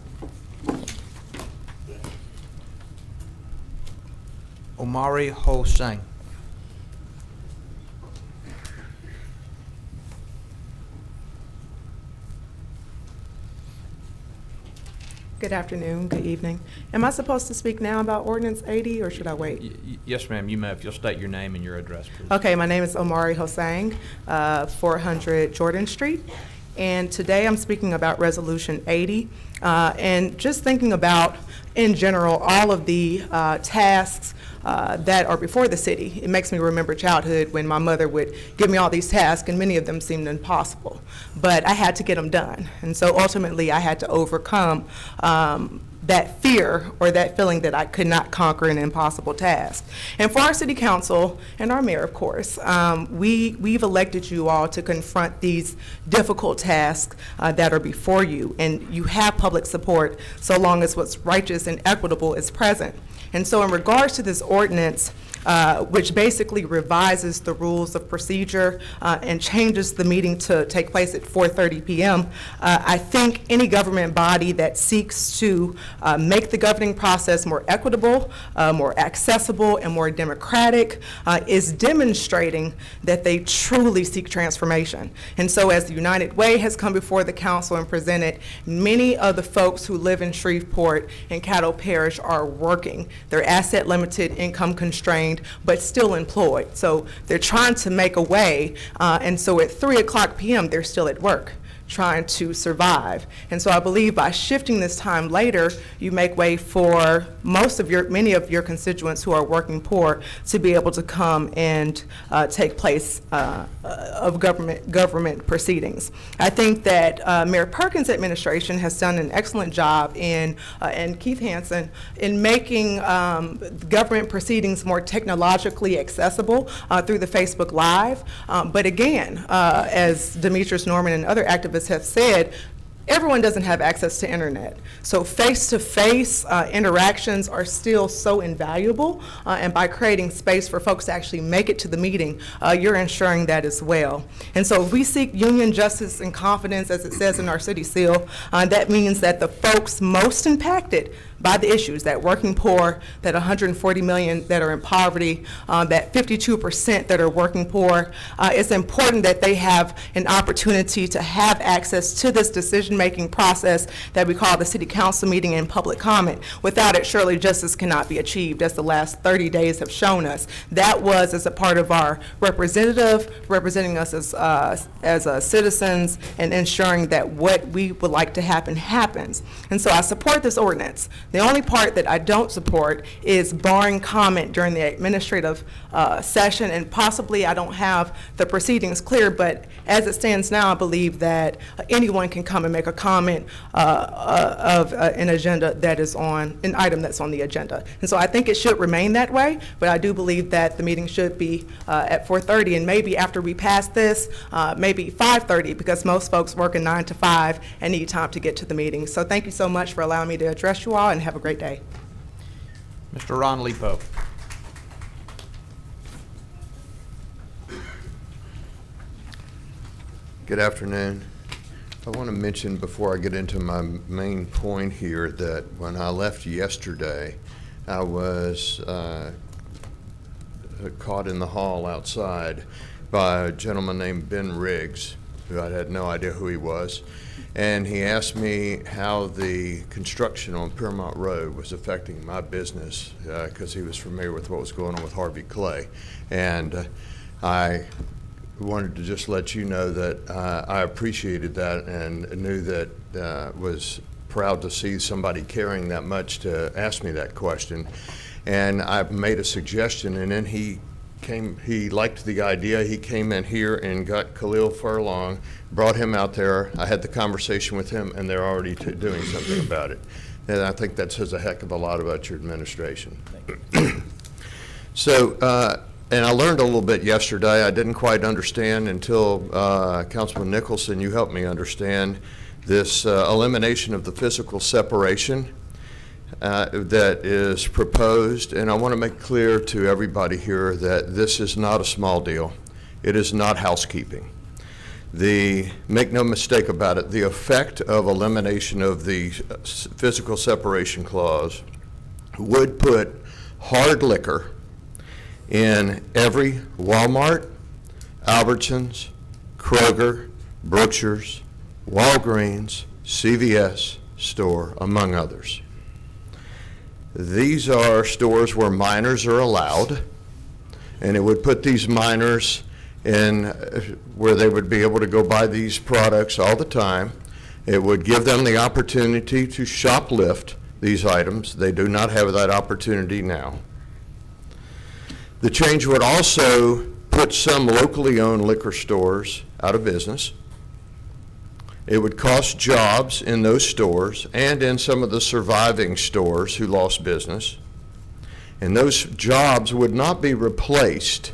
Omari Hossain. Good afternoon, good evening. Am I supposed to speak now about Ordinance 80, or should I wait? Yes, ma'am, you may, if you'll state your name and your address, please. Okay, my name is Omari Hossain, 400 Jordan Street, and today I'm speaking about Resolution 80, and just thinking about, in general, all of the tasks that are before the city. It makes me remember childhood when my mother would give me all these tasks, and many of them seemed impossible, but I had to get them done. And so ultimately I had to overcome that fear or that feeling that I could not conquer an impossible task. And for our city council and our mayor, of course, we've elected you all to confront these difficult tasks that are before you, and you have public support so long as what's righteous and equitable is present. And so in regards to this ordinance, which basically revises the rules of procedure and changes the meeting to take place at 4:30 p.m. I think any government body that seeks to make the governing process more equitable, more accessible, and more democratic is demonstrating that they truly seek transformation. And so as the United Way has come before the council and presented, many of the folks who live in Shreveport and Caddo Parish are working. They're asset limited, income constrained, but still employed. So they're trying to make a way, and so at 3 o'clock p.m. they're still at work, trying to survive. And so I believe by shifting this time later, you make way for many of your constituents who are working poor to be able to come and take place of government proceedings. I think that Mayor Perkins' administration has done an excellent job and Keith Hansen in making government proceedings more technologically accessible through the Facebook Live. But again, as Demetrius Norman and other activists have said, everyone doesn't have access to internet. So face-to-face interactions are still so invaluable, and by creating space for folks to actually make it to the meeting, you're ensuring that as well. And so if we seek union justice and confidence, as it says in our city seal, that means that the folks most impacted by the issues, that working poor, that 140 million that are in poverty, that 52% that are working poor, it's important that they have an opportunity to have access to this decision-making process that we call the city council meeting and public comment. Without it, surely justice cannot be achieved, as the last 30 days have shown us. That was as a part of our representative, representing us as citizens and ensuring that what we would like to happen happens. And so I support this ordinance. The only part that I don't support is barring comment during the administrative session, and possibly I don't have the proceedings clear, but as it stands now, I believe that anyone can come and make a comment of an agenda that is on, an item that's on the agenda. And so I think it should remain that way, but I do believe that the meeting should be at 4:30, and maybe after we pass this, maybe 5:30, because most folks work a 9 to 5 and need time to get to the meeting. So thank you so much for allowing me to address you all, and have a great day. Mr. Ron Lipo. Good afternoon. I want to mention before I get into my main point here that when I left yesterday, I was caught in the hall outside by a gentleman named Ben Riggs, who I had no idea who he was. And he asked me how the construction on Piermont Road was affecting my business, because he was familiar with what was going on with Harvey Clay. And I wanted to just let you know that I appreciated that and knew that was proud to see somebody caring that much to ask me that question. And I made a suggestion, and then he liked the idea. He came in here and got Khalil Furlong, brought him out there. I had the conversation with him, and they're already doing something about it. And I think that says a heck of a lot about your administration. So, and I learned a little bit yesterday. I didn't quite understand until Councilman Nicholson, you helped me understand this elimination of the physical separation that is proposed. And I want to make clear to everybody here that this is not a small deal. It is not housekeeping. Make no mistake about it, the effect of elimination of the physical separation clause would put hard liquor in every Walmart, Albertsons, Kroger, Brookshire's, Walgreens, CVS store, among others. These are stores where minors are allowed, and it would put these minors in where they would be able to go buy these products all the time. It would give them the opportunity to shoplift these items. They do not have that opportunity now. The change would also put some locally owned liquor stores out of business. It would cost jobs in those stores and in some of the surviving stores who lost business. And those jobs would not be replaced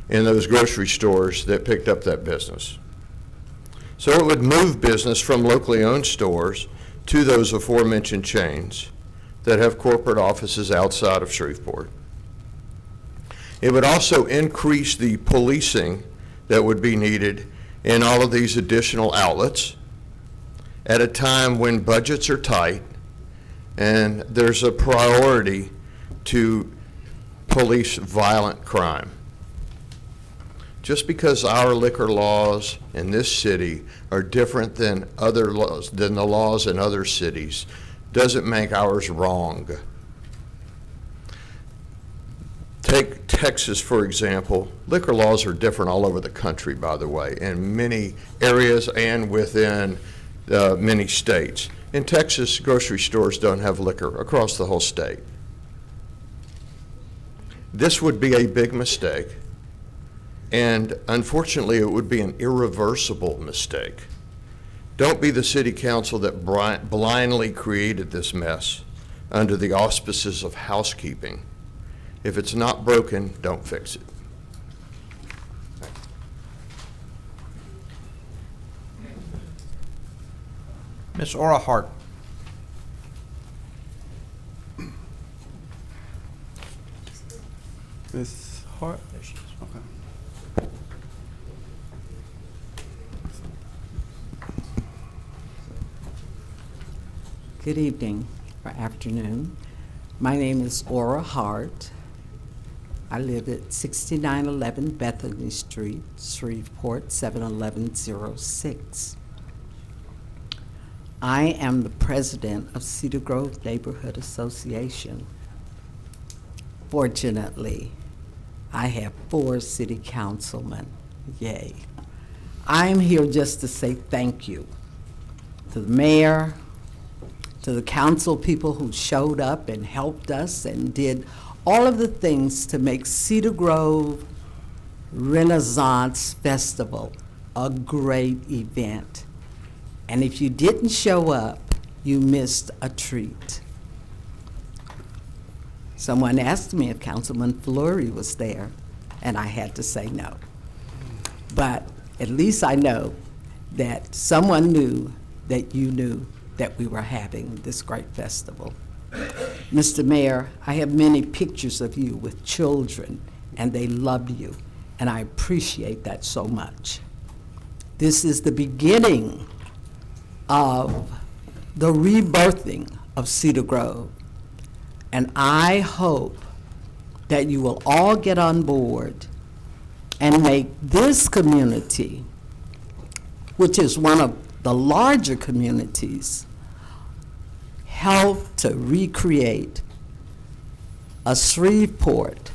in those grocery stores that picked up that business. So it would move business from locally owned stores to those aforementioned chains that have corporate offices outside of Shreveport. It would also increase the policing that would be needed in all of these additional outlets at a time when budgets are tight and there's a priority to police violent crime. Just because our liquor laws in this city are different than other laws, than the laws in other cities, doesn't make ours wrong. Take Texas, for example. Liquor laws are different all over the country, by the way, in many areas and within many states. In Texas, grocery stores don't have liquor across the whole state. This would be a big mistake, and unfortunately, it would be an irreversible mistake. Don't be the city council that blindly created this mess under the auspices of housekeeping. If it's not broken, don't fix it. Ms. Ora Hart. Ms. Hart? There she is. Okay. Good evening or afternoon. My name is Ora Hart. I live at 6911 Bethany Street, Shreveport, 71106. I am the president of Cedar Grove Neighborhood Association. Fortunately, I have 4 city councilmen. Yay. I'm here just to say thank you to the mayor, to the council people who showed up and helped us and did all of the things to make Cedar Grove Renaissance Festival a great event. And if you didn't show up, you missed a treat. Someone asked me if Councilman Fleury was there, and I had to say no. But at least I know that someone knew that you knew that we were having this great festival. Mr. Mayor, I have many pictures of you with children, and they loved you, and I appreciate that so much. This is the beginning of the rebirthing of Cedar Grove, and I hope that you will all get on board and make this community, which is one of the larger communities, help to recreate a Shreveport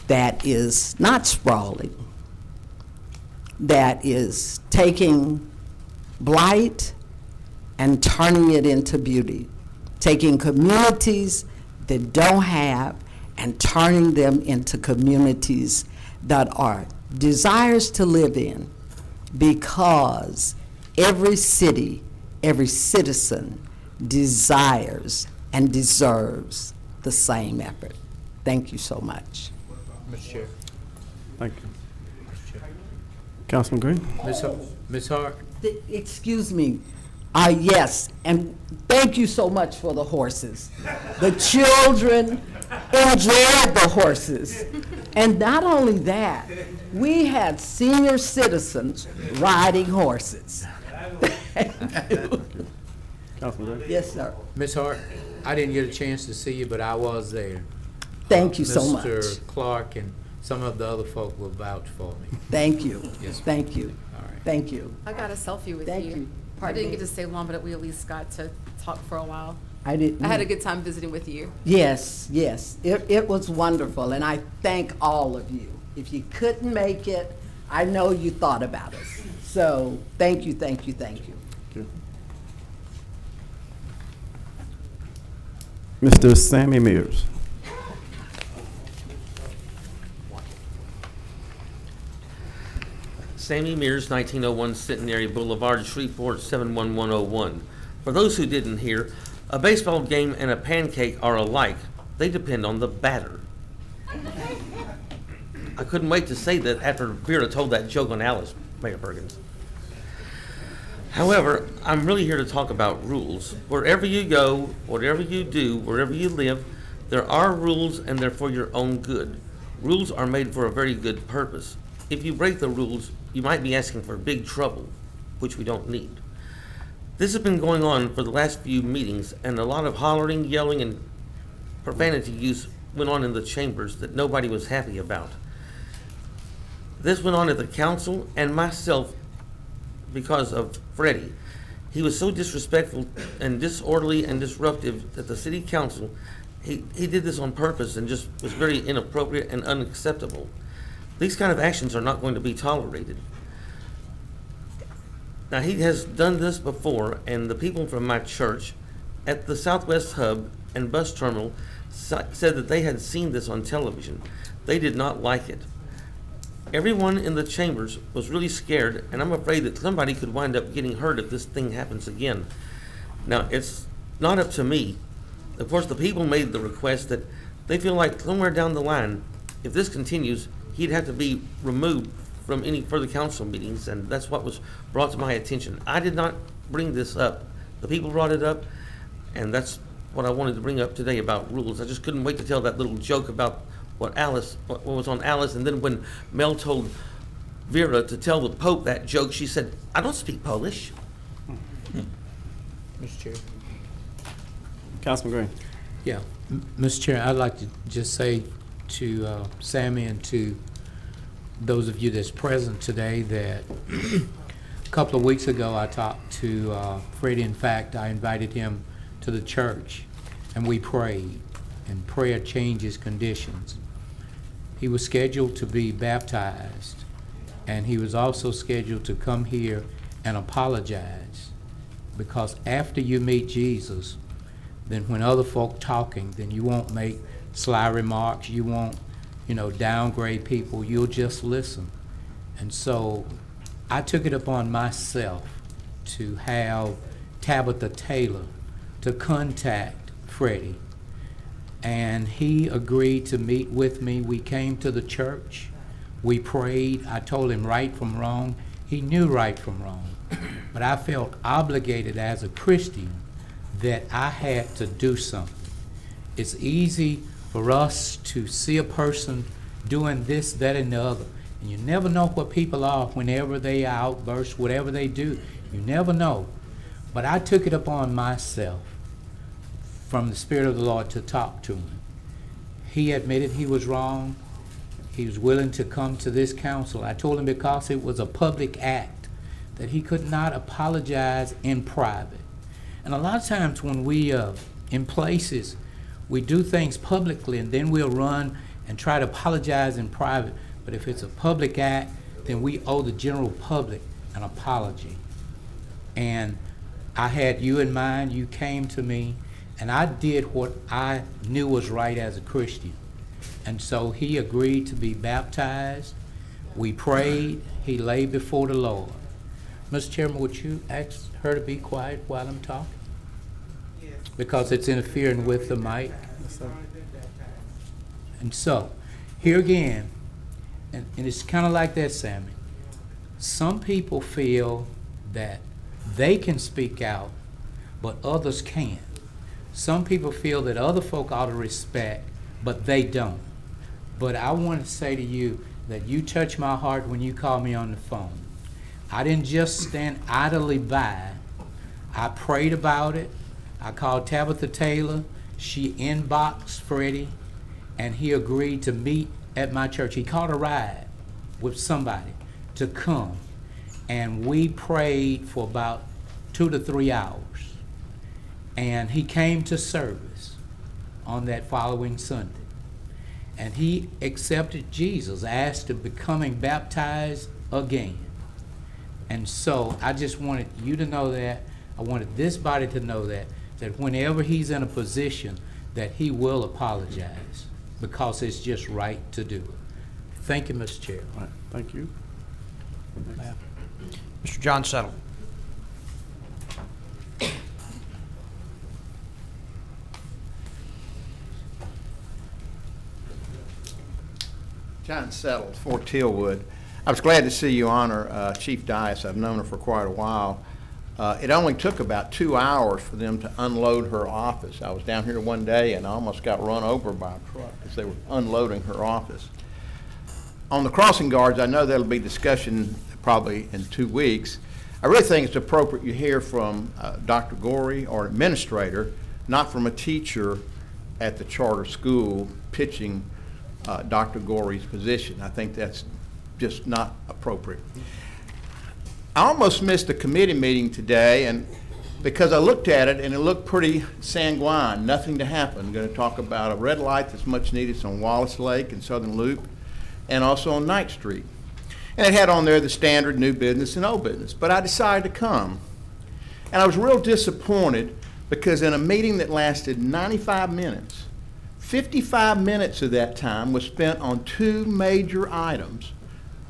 that is not sprawling, that is taking blight and turning it into beauty, taking communities that don't have and turning them into communities that are desires to live in, because every city, every citizen desires and deserves the same effort. Thank you so much. Mr. Chair. Thank you. Councilman Green? Ms. Hart? Excuse me. Yes, and thank you so much for the horses. The children enjoyed the horses. And not only that, we had senior citizens riding horses. Thank you. Councilman Green? Yes, sir. Ms. Hart, I didn't get a chance to see you, but I was there. Thank you so much. Mr. Clark and some of the other folk will vouch for me. Thank you. Yes, ma'am. Thank you. All right. Thank you. I got a selfie with Thank you. you. I Pardon didn't me? get to stay long, but we at least got to talk for a while. I didn't. I had a good time visiting with you. Yes, yes. It was wonderful, and I thank all of you. If you couldn't make it, I know you thought about us. So thank you, thank you, thank you. Mr. Sammy Mears. Sammy Mears, 1901 Centenary Boulevard, Shreveport, 71101. For those who didn't hear, a baseball game and a pancake are alike. They depend on the batter. I couldn't wait to say that after Vera told that joke on Alice, Mayor Perkins. However, I'm really here to talk about rules. Wherever you go, whatever you do, wherever you live, there are rules and they're for your own good. Rules are made for a very good purpose. If you break the rules, you might be asking for big trouble, which we don't need. This has been going on for the last few meetings, and a lot of hollering, yelling, and profanity use went on in the chambers that nobody was happy about. This went on at the council and myself because of Freddie. He was so disrespectful and disorderly and disruptive that the city council, he did this on purpose and just was very inappropriate and unacceptable. These kind of actions are not going to be tolerated. Now, he has done this before, and the people from my church at the Southwest Hub and bus terminal said that they had seen this on television. They did not like it. Everyone in the chambers was really scared, and I'm afraid that somebody could wind up getting hurt if this thing happens again. Now, it's not up to me. Of course, the people made the request that they feel like somewhere down the line, if this continues, he'd have to be removed from any further council meetings, and that's what was brought to my attention. I did not bring this up. The people brought it up, and that's what I wanted to bring up today about rules. I just couldn't wait to tell that little joke about what was on Alice, and then when Mel told Vera to tell the Pope that joke, she said, "I don't speak Polish." Mr. Chair. Councilman Green. Yeah, Mr. Chair, I'd like to just say to Sammy and to those of you that's present today that a couple of weeks ago I talked to Freddie. In fact, I invited him to the church and we prayed, and prayer changes conditions. He was scheduled to be baptized, and he was also scheduled to come here and apologize, because after you meet Jesus, then when other folk talking, then you won't make sly remarks, you won't, downgrade people, you'll just listen. And so I took it upon myself to have Tabitha Taylor to contact Freddie, and he agreed to meet with me. We came to the church, we prayed, I told him right from wrong. He knew right from wrong, but I felt obligated as a Christian that I had to do something. It's easy for us to see a person doing this, that, and the other, and you never know what people are whenever they outburst, whatever they do, you never know. But I took it upon myself from the Spirit of the Lord to talk to him. He admitted he was wrong. He was willing to come to this council. I told him because it was a public act that he could not apologize in private. And a lot of times when we, in places, we do things publicly and then we'll run and try to apologize in private. But if it's a public act, then we owe the general public an apology. And I had you in mind, you came to me, and I did what I knew was right as a Christian. And so he agreed to be baptized. We prayed. He lay before the Lord. Mr. Chairman, would you ask her to be quiet while I'm talking? Yes. Because it's interfering with the mic. Yes, sir. And so, here again, and it's kind of like that, Sammy. Some people feel that they can speak out, but others can't. Some people feel that other folk ought to respect, but they don't. But I want to say to you that you touched my heart when you called me on the phone. I didn't just stand idly by. I prayed about it. I called Tabitha Taylor. She inboxed Freddie, and he agreed to meet at my church. He caught a ride with somebody to come, and we prayed for about 2 to 3 hours. And he came to service on that following Sunday. And he accepted Jesus, asked to becoming baptized again. And so I just wanted you to know that. I wanted this body to know that whenever he's in a position that he will apologize, because it's just right to do it. Thank you, Mr. Chair. All right, thank you. Mr. John Settle. John Settle, Fort Tillwood. I was glad to see you honor Chief Dias. I've known her for quite a while. It only took about 2 hours for them to unload her office. I was down here one day and I almost got run over by a truck as they were unloading her office. On the crossing guards, I know there'll be discussion probably in 2 weeks. I really think it's appropriate you hear from Dr. Gorey or an administrator, not from a teacher at the charter school pitching Dr. Gorey's position. I think that's just not appropriate. I almost missed a committee meeting today, and because I looked at it and it looked pretty sanguine, nothing to happen. I'm going to talk about a red light that's much needed. It's on Wallace Lake and Southern Loop, and also on Ninth Street. And it had on there the standard new business and old business. But I decided to come. And I was real disappointed because in a meeting that lasted 95 minutes, 55 minutes of that time was spent on 2 major items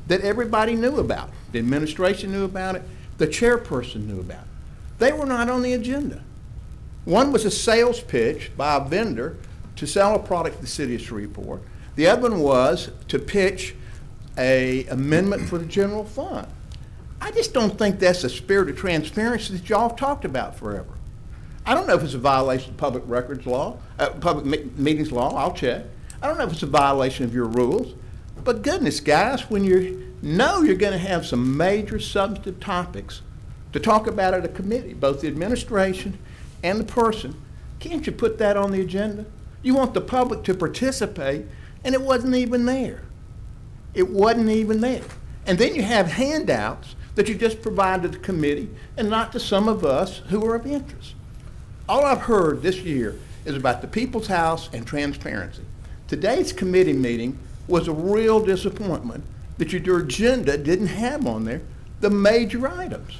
that everybody knew about. The administration knew about it. The chairperson knew about it. They were not on the agenda. One was a sales pitch by a vendor to sell a product to the city of Shreveport. The other one was to pitch an amendment for the general fund. I just don't think that's the spirit of transparency that y'all have talked about forever. I don't know if it's a violation of public records law, meetings law. I'll check. I don't know if it's a violation of your rules. But goodness, guys, when you know you're going to have some major substantive topics to talk about at a committee, both the administration and the person, can't you put that on the agenda? You want the public to participate, and it wasn't even there. It wasn't even there. And then you have handouts that you just provide to the committee and not to some of us who are of interest. All I've heard this year is about the People's House and transparency. Today's committee meeting was a real disappointment that your agenda didn't have on there the major items.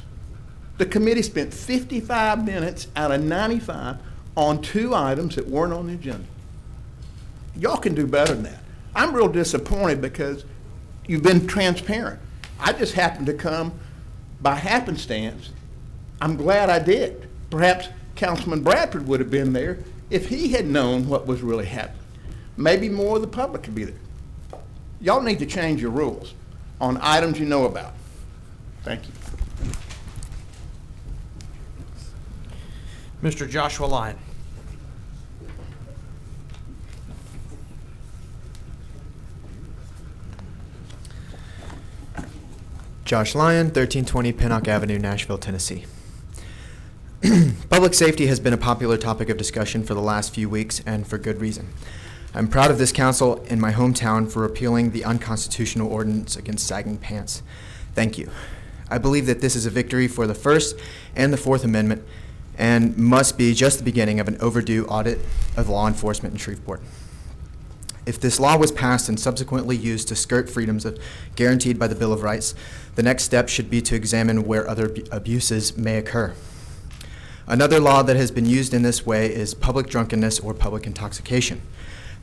The committee spent 55 minutes out of 95 on 2 items that weren't on the agenda. Y'all can do better than that. I'm real disappointed because you've been transparent. I just happened to come by happenstance. I'm glad I did. Perhaps Councilman Bradford would have been there if he had known what was really happening. Maybe more of the public could be there. Y'all need to change your rules on items you know about. Thank you. Mr. Joshua Lyon. Josh Lyon, 1320 Pinnock Avenue, Nashville, Tennessee. Public safety has been a popular topic of discussion for the last few weeks, and for good reason. I'm proud of this council in my hometown for repealing the unconstitutional ordinance against sagging pants. Thank you. I believe that this is a victory for the First and the Fourth Amendment and must be just the beginning of an overdue audit of law enforcement in Shreveport. If this law was passed and subsequently used to skirt freedoms guaranteed by the Bill of Rights, the next step should be to examine where other abuses may occur. Another law that has been used in this way is public drunkenness or public intoxication.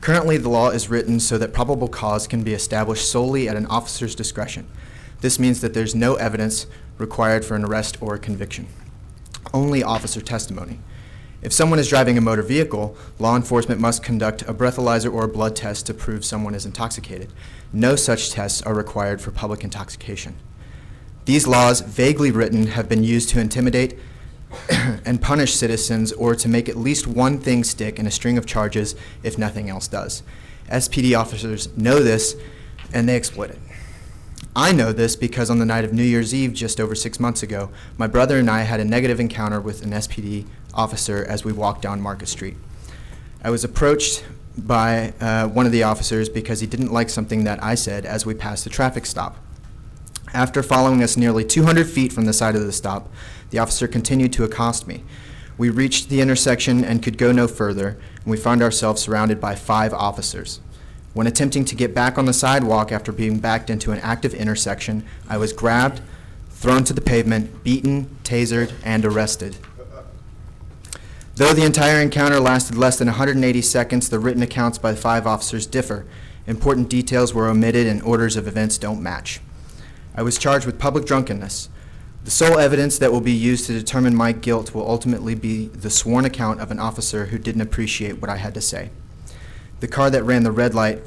Currently, the law is written so that probable cause can be established solely at an officer's discretion. This means that there's no evidence required for an arrest or a conviction, only officer testimony. If someone is driving a motor vehicle, law enforcement must conduct a breathalyzer or a blood test to prove someone is intoxicated. No such tests are required for public intoxication. These laws, vaguely written, have been used to intimidate and punish citizens or to make at least one thing stick in a string of charges if nothing else does. SPD officers know this and they exploit it. I know this because on the night of New Year's Eve just over 6 months ago, my brother and I had a negative encounter with an SPD officer as we walked down Market Street. I was approached by one of the officers because he didn't like something that I said as we passed the traffic stop. After following us nearly 200 feet from the side of the stop, the officer continued to accost me. We reached the intersection and could go no further, and we found ourselves surrounded by 5 officers. When attempting to get back on the sidewalk after being backed into an active intersection, I was grabbed, thrown to the pavement, beaten, tasered, and arrested. Though the entire encounter lasted less than 180 seconds, the written accounts by the 5 officers differ. Important details were omitted and orders of events don't match. I was charged with public drunkenness. The sole evidence that will be used to determine my guilt will ultimately be the sworn account of an officer who didn't appreciate what I had to say. The car that ran the red light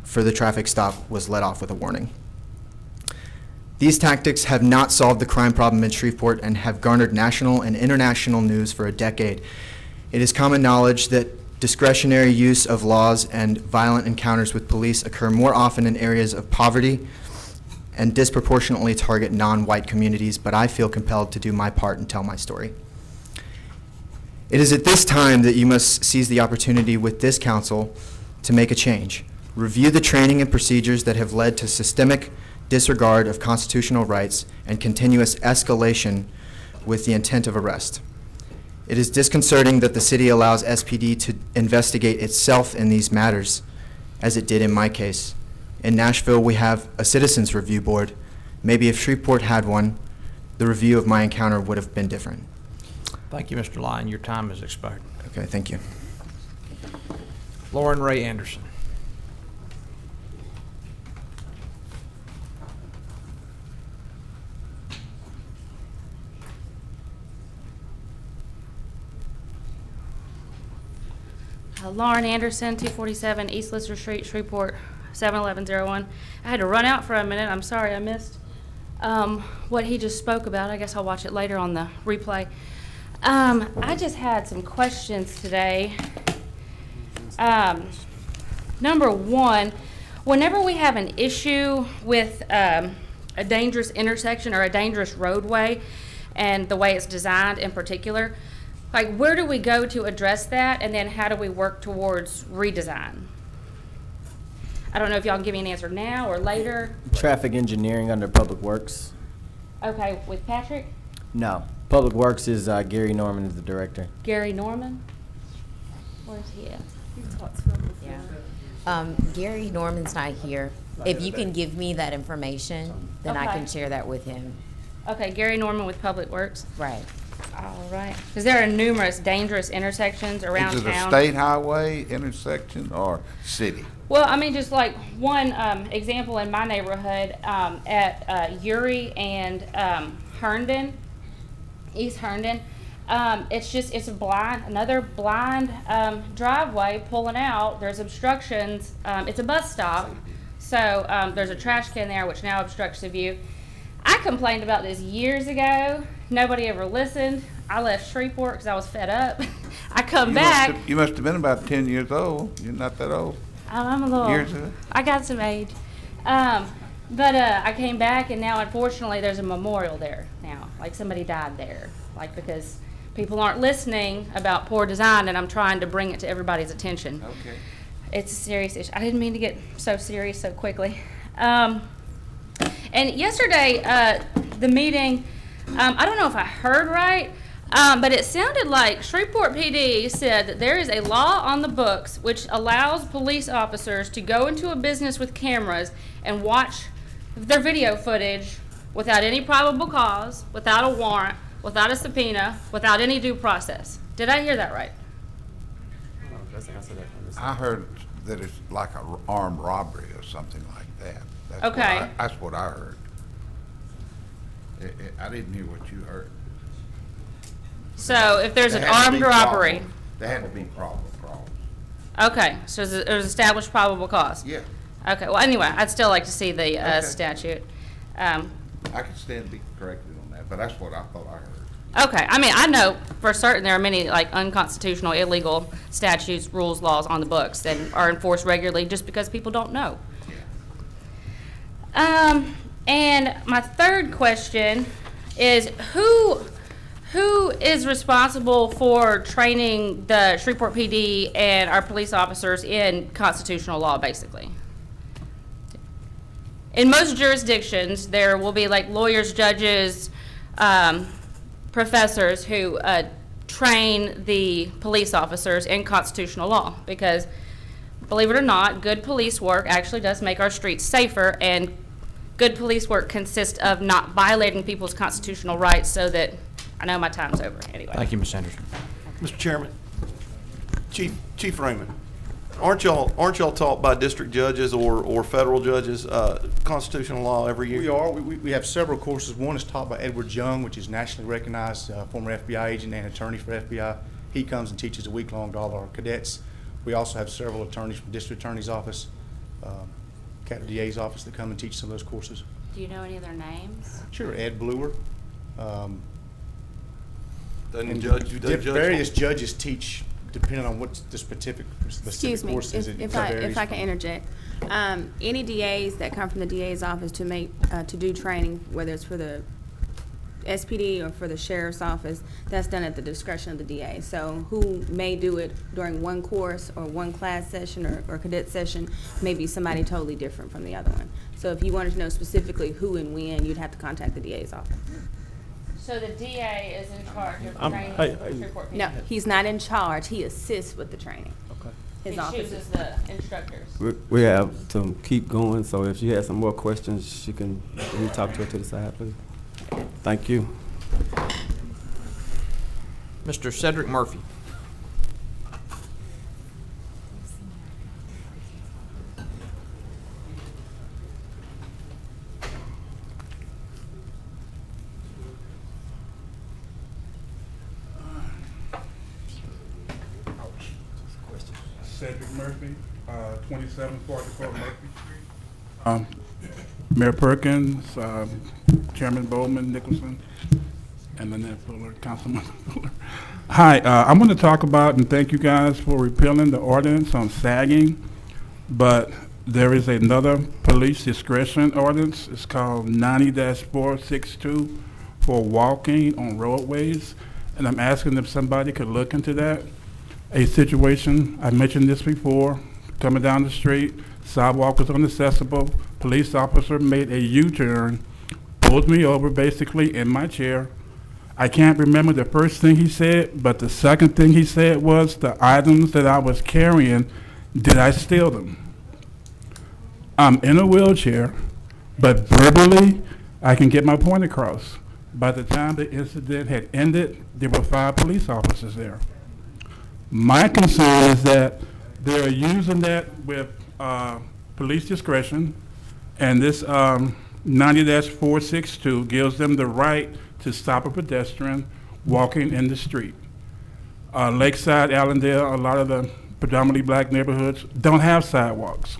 for the traffic stop was let off with a warning. These tactics have not solved the crime problem in Shreveport and have garnered national and international news for a decade. It is common knowledge that discretionary use of laws and violent encounters with police occur more often in areas of poverty and disproportionately target non-white communities, but I feel compelled to do my part and tell my story. It is at this time that you must seize the opportunity with this council to make a change. Review the training and procedures that have led to systemic disregard of constitutional rights and continuous escalation with the intent of arrest. It is disconcerting that the city allows SPD to investigate itself in these matters, as it did in my case. In Nashville, we have a citizens review board. Maybe if Shreveport had one, the review of my encounter would have been different. Thank you, Mr. Lyon. Your time has expired. Okay, thank you. Lauren Ray Anderson. Lauren Anderson, 247 East Lister Street, Shreveport, 71101. I had to run out for a minute. I'm sorry I missed what he just spoke about. I guess I'll watch it later on the replay. I just had some questions today. Number one, whenever we have an issue with a dangerous intersection or a dangerous roadway and the way it's designed in particular, like, where do we go to address that, and then how do we work towards redesign? I don't know if y'all can give me an answer now or later. Traffic engineering under Public Works. Okay, with Patrick? No. Public Works is Gary Norman is the director. Gary Norman? Where's he at? Yeah. Gary Norman's not here. If you can give me that information, then I Okay. can share that with him. Okay, Gary Norman with Public Works. Right. All right. Because there are numerous dangerous intersections around Is it a town. state highway intersection or city? Well, I mean, just like one example in my neighborhood at Uri and Herndon, East Herndon. It's another blind driveway pulling out. There's obstructions. It's a bus stop. So there's a trash can there, which now obstructs the view. I complained about this years ago. Nobody ever listened. I left Shreveport because I was fed up. I come back. You must have been about 10 years old. You're not that old. I'm a little. Years ago. I got some age. But I came back, and now, unfortunately, there's a memorial there now. Like, somebody died there. Like, because people aren't listening about poor design, and I'm trying to bring it to everybody's attention. Okay. It's a serious issue. I didn't mean to get so serious so quickly. And yesterday, the meeting, I don't know if I heard right, but it sounded like Shreveport PD said that there is a law on the books which allows police officers to go into a business with cameras and watch their video footage without any probable cause, without a warrant, without a subpoena, without any due process. Did I hear that right? I heard that it's like an armed robbery or something like that. Okay. That's what I heard. I didn't hear what you heard. So if there's an There had to armed be robbery. probable- There had to be probable cause. Okay, so there's established probable cause? Yeah. Okay, well, anyway, I'd still like to see the statute. I can stand to be corrected on that, but that's what I thought I heard. Okay, I mean, I know for certain there are many, like, unconstitutional, illegal statutes, rules, laws on the books that are enforced regularly just because people don't know. And my third question is, who is responsible for training the Shreveport PD and our police officers in constitutional law, basically? In most jurisdictions, there will be like lawyers, judges, professors who train the police officers in constitutional law, because believe it or not, good police work actually does make our streets safer, and good police work consists of not violating people's constitutional rights. So that, I know my time's over anyway. Thank you, Ms. Anderson. Mr. Chairman, Chief Raymond, aren't y'all taught by district judges or federal judges constitutional law every year? We are. We have several courses. One is taught by Edward Young, which is nationally recognized former FBI agent and attorney for FBI. He comes and teaches a week-long to all our cadets. We also have several attorneys from district attorney's office, Captain DA's office that come and teach some of those courses. Do you know any of their names? Sure, Ed Bluer. Doesn't And judge- various judges teach depending on what the specific Excuse me, force is, if I can interject. Any DAs that come from the DA's office to do training, whether it's for the SPD or for the sheriff's office, that's done at the discretion of the DA. So who may do it during one course or one class session or cadet session may be somebody totally different from the other one. So if you wanted to know specifically who and when, you'd have to contact the DA's office. So the DA is in charge of I'm- training hey, the Shreveport No, PD. he's not in charge. He assists with the training. Okay. His He office chooses is. the instructors. We have to keep going, so if she has some more questions, can you talk to her to the side, please? Thank you. Mr. Cedric Murphy. Cedric Murphy, 2744 Murphy Street. Mayor Perkins, Chairman Bowman, Nicholson, and Lynette Fuller, Councilman Fuller. Hi, I'm going to talk about and thank you guys for repealing the ordinance on sagging, but there is another police discretion ordinance. It's called 90-462 for walking on roadways, and I'm asking if somebody could look into that. A situation, I mentioned this before, coming down the street, sidewalk was inaccessible, police officer made a U-turn, pulled me over basically in my chair. I can't remember the first thing he said, but the second thing he said was the items that I was carrying, did I steal them? I'm in a wheelchair, but verbally, I can get my point across. By the time the incident had ended, there were 5 police officers there. My concern is that they're using that with police discretion, and this 90-462 gives them the right to stop a pedestrian walking in the street. Lakeside, Allendale, a lot of the predominantly black neighborhoods don't have sidewalks,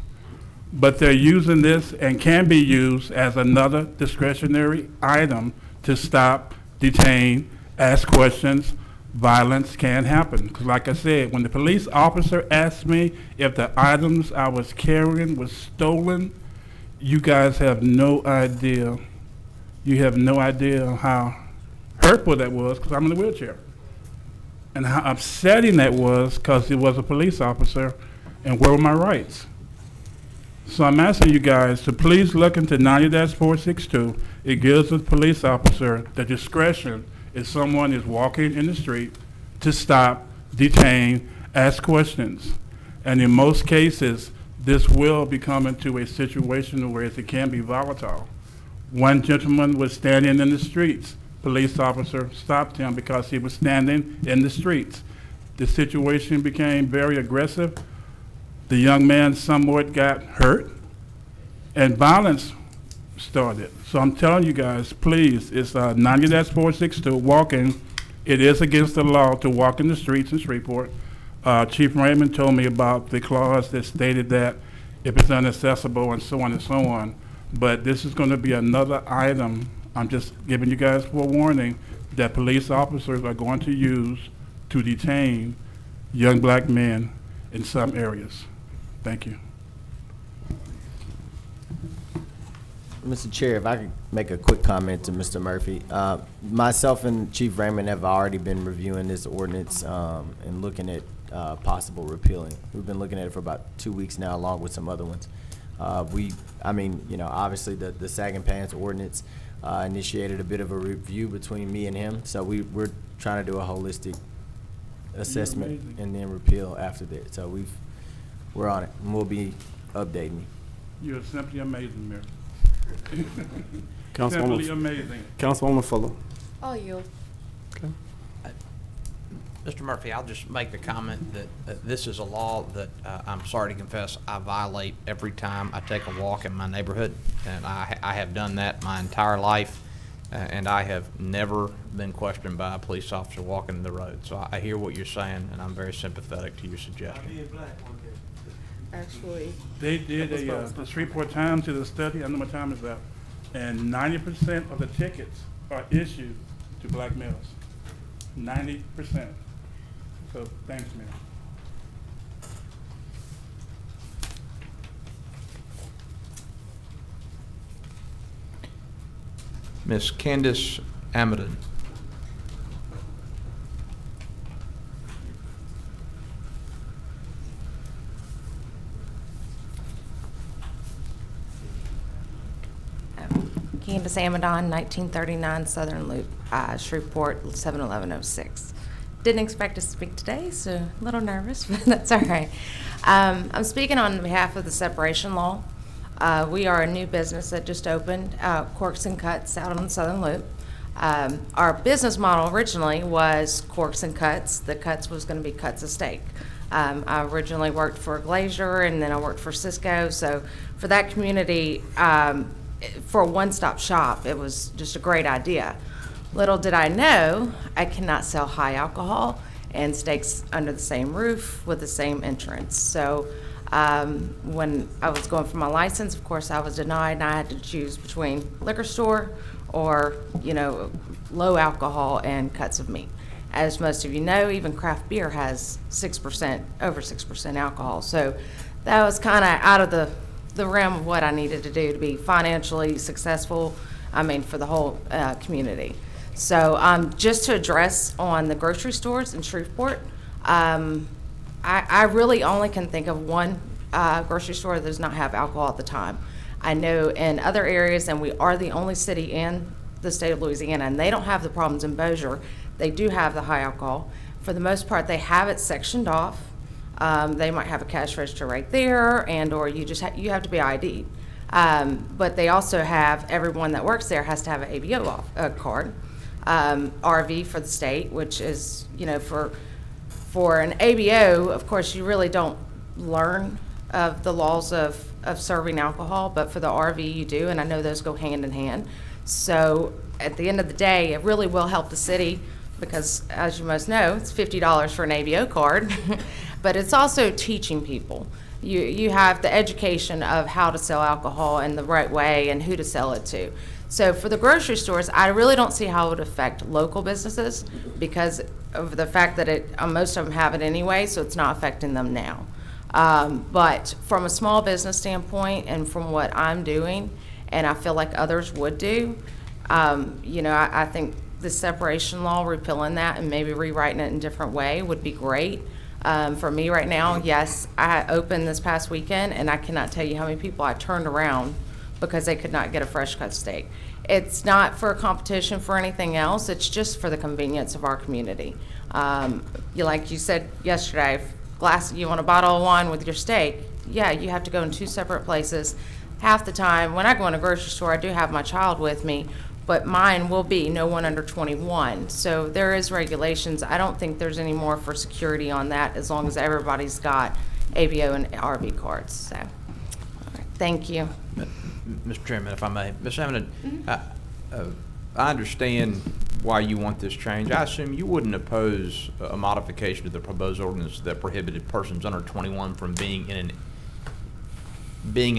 but they're using this and can be used as another discretionary item to stop, detain, ask questions. Violence can happen. 'Cause like I said, when the police officer asked me if the items I was carrying was stolen, you guys have no idea. You have no idea how hurtful that was, because I'm in a wheelchair. And how upsetting that was, because it was a police officer, and where were my rights? So I'm asking you guys to please look into 90-462. It gives the police officer the discretion if someone is walking in the street to stop, detain, ask questions. And in most cases, this will become into a situation where it can be volatile. One gentleman was standing in the streets. Police officer stopped him because he was standing in the streets. The situation became very aggressive. The young man somewhat got hurt, and violence started. So I'm telling you guys, please, it's 90-462, walking. It is against the law to walk in the streets in Shreveport. Chief Raymond told me about the clause that stated that if it's inaccessible and so on and so on. But this is going to be another item, I'm just giving you guys forewarning, that police officers are going to use to detain young black men in some areas. Thank you. Mr. Chair, if I could make a quick comment to Mr. Murphy. Myself and Chief Raymond have already been reviewing this ordinance and looking at possible repealing. We've been looking at it for about 2 weeks now, along with some other ones. Obviously the sagging pants ordinance initiated a bit of a review between me and him, so we're trying to do a holistic assessment and then repeal after that. So we're on it, and we'll be updating you. You're simply amazing, Mayor. Councilwoman, Simply amazing. Councilwoman Fuller. Oh, you. Okay. Mr. Murphy, I'll just make the comment that this is a law that I'm sorry to confess I violate every time I take a walk in my neighborhood, and I have done that my entire life, and I have never been questioned by a police officer walking the road. So I hear what you're saying, and I'm very sympathetic to your suggestion. Actually, They did the Shreveport Times did a study, I know my time is up, and 90% of the tickets are issued to black males. 90%. So, thanks, Mayor. Ms. Candace Amadon. Candace Amadon, 1939 Southern Loop, Shreveport, 71106. Didn't expect to speak today, so a little nervous, but that's all right. I'm speaking on behalf of the separation law. We are a new business that just opened, Corks and Cuts out on the Southern Loop. Our business model originally was Corks and Cuts. The Cuts was going to be cuts of steak. I originally worked for Glazier, and then I worked for Cisco. So for that community, for a one-stop shop, it was just a great idea. Little did I know, I cannot sell high alcohol and steaks under the same roof with the same entrance. So when I was going for my license, of course, I was denied, and I had to choose between liquor store or, low alcohol and cuts of meat. As most of you know, even craft beer has 6%, over 6% alcohol. So that was kind of out of the realm of what I needed to do to be financially successful, for the whole community. So just to address on the grocery stores in Shreveport, I really only can think of one grocery store that does not have alcohol at the time. I know in other areas, and we are the only city in the state of Louisiana, and they don't have the problems in Bossier. They do have the high alcohol. For the most part, they have it sectioned off. They might have a cash register right there, and or you just you have to be ID'd. But they also have, everyone that works there has to have an ABO card. RV for the state, which is, for an ABO, of course, you really don't learn of the laws of serving alcohol, but for the RV you do, and I know those go hand in hand. So at the end of the day, it really will help the city because, as you most know, it's $50 for an ABO card, but it's also teaching people. You have the education of how to sell alcohol in the right way and who to sell it to. So for the grocery stores, I really don't see how it would affect local businesses because of the fact that most of them have it anyway, so it's not affecting them now. But from a small business standpoint and from what I'm doing, and I feel like others would do, I think the separation law, repealing that and maybe rewriting it in a different way would be great. For me right now, yes, I opened this past weekend, and I cannot tell you how many people I turned around because they could not get a fresh cut steak. It's not for a competition for anything else. It's just for the convenience of our community. Like you said yesterday, you want a bottle of wine with your steak, yeah, you have to go in two separate places. Half the time, when I go in a grocery store, I do have my child with me, but mine will be no one under 21. So there is regulations. I don't think there's any more for security on that as long as everybody's got ABO and RV cards. So, all right, thank you. Mr. Chairman, if I may. Ms. Hammond, I understand why you want this change. I assume you wouldn't oppose a modification to the proposed ordinance that prohibited persons under 21 from being in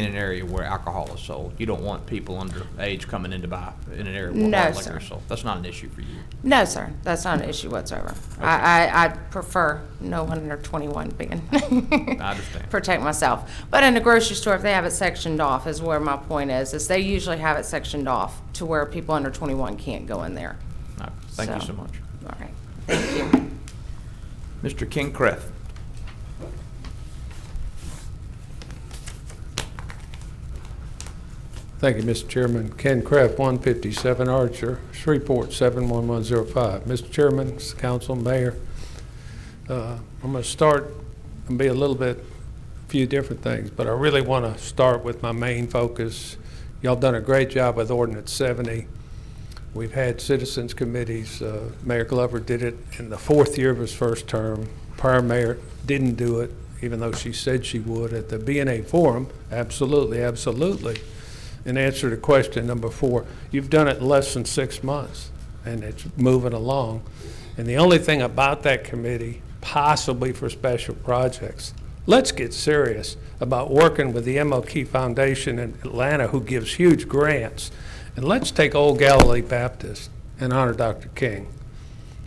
an area where alcohol is sold. You don't want people under age coming in to buy in an area where hard liquor is sold. That's not an issue for you. No, sir. That's not an issue whatsoever. Okay. I prefer no one under 21 being. I understand. Protect myself. But in the grocery store, if they have it sectioned off, is where my point is they usually have it sectioned off to where people under 21 can't go in there. Right. Thank you so much. All right. Thank you. Mr. King-Creth. Thank you, Mr. Chairman. Ken Kraft, 157 Archer, Shreveport, 71105. Mr. Chairman, Council, Mayor, I'm going to start and be a few different things, but I really want to start with my main focus. Y'all done a great job with Ordinance 70. We've had citizens committees. Mayor Glover did it in the 4th year of his first term. Prior mayor didn't do it, even though she said she would at the B&A forum. Absolutely, absolutely. In answer to question number 4, you've done it in less than 6 months, and it's moving along. And the only thing about that committee, possibly for special projects, let's get serious about working with the MLK Foundation in Atlanta, who gives huge grants. And let's take Old Galilee Baptist and honor Dr. King.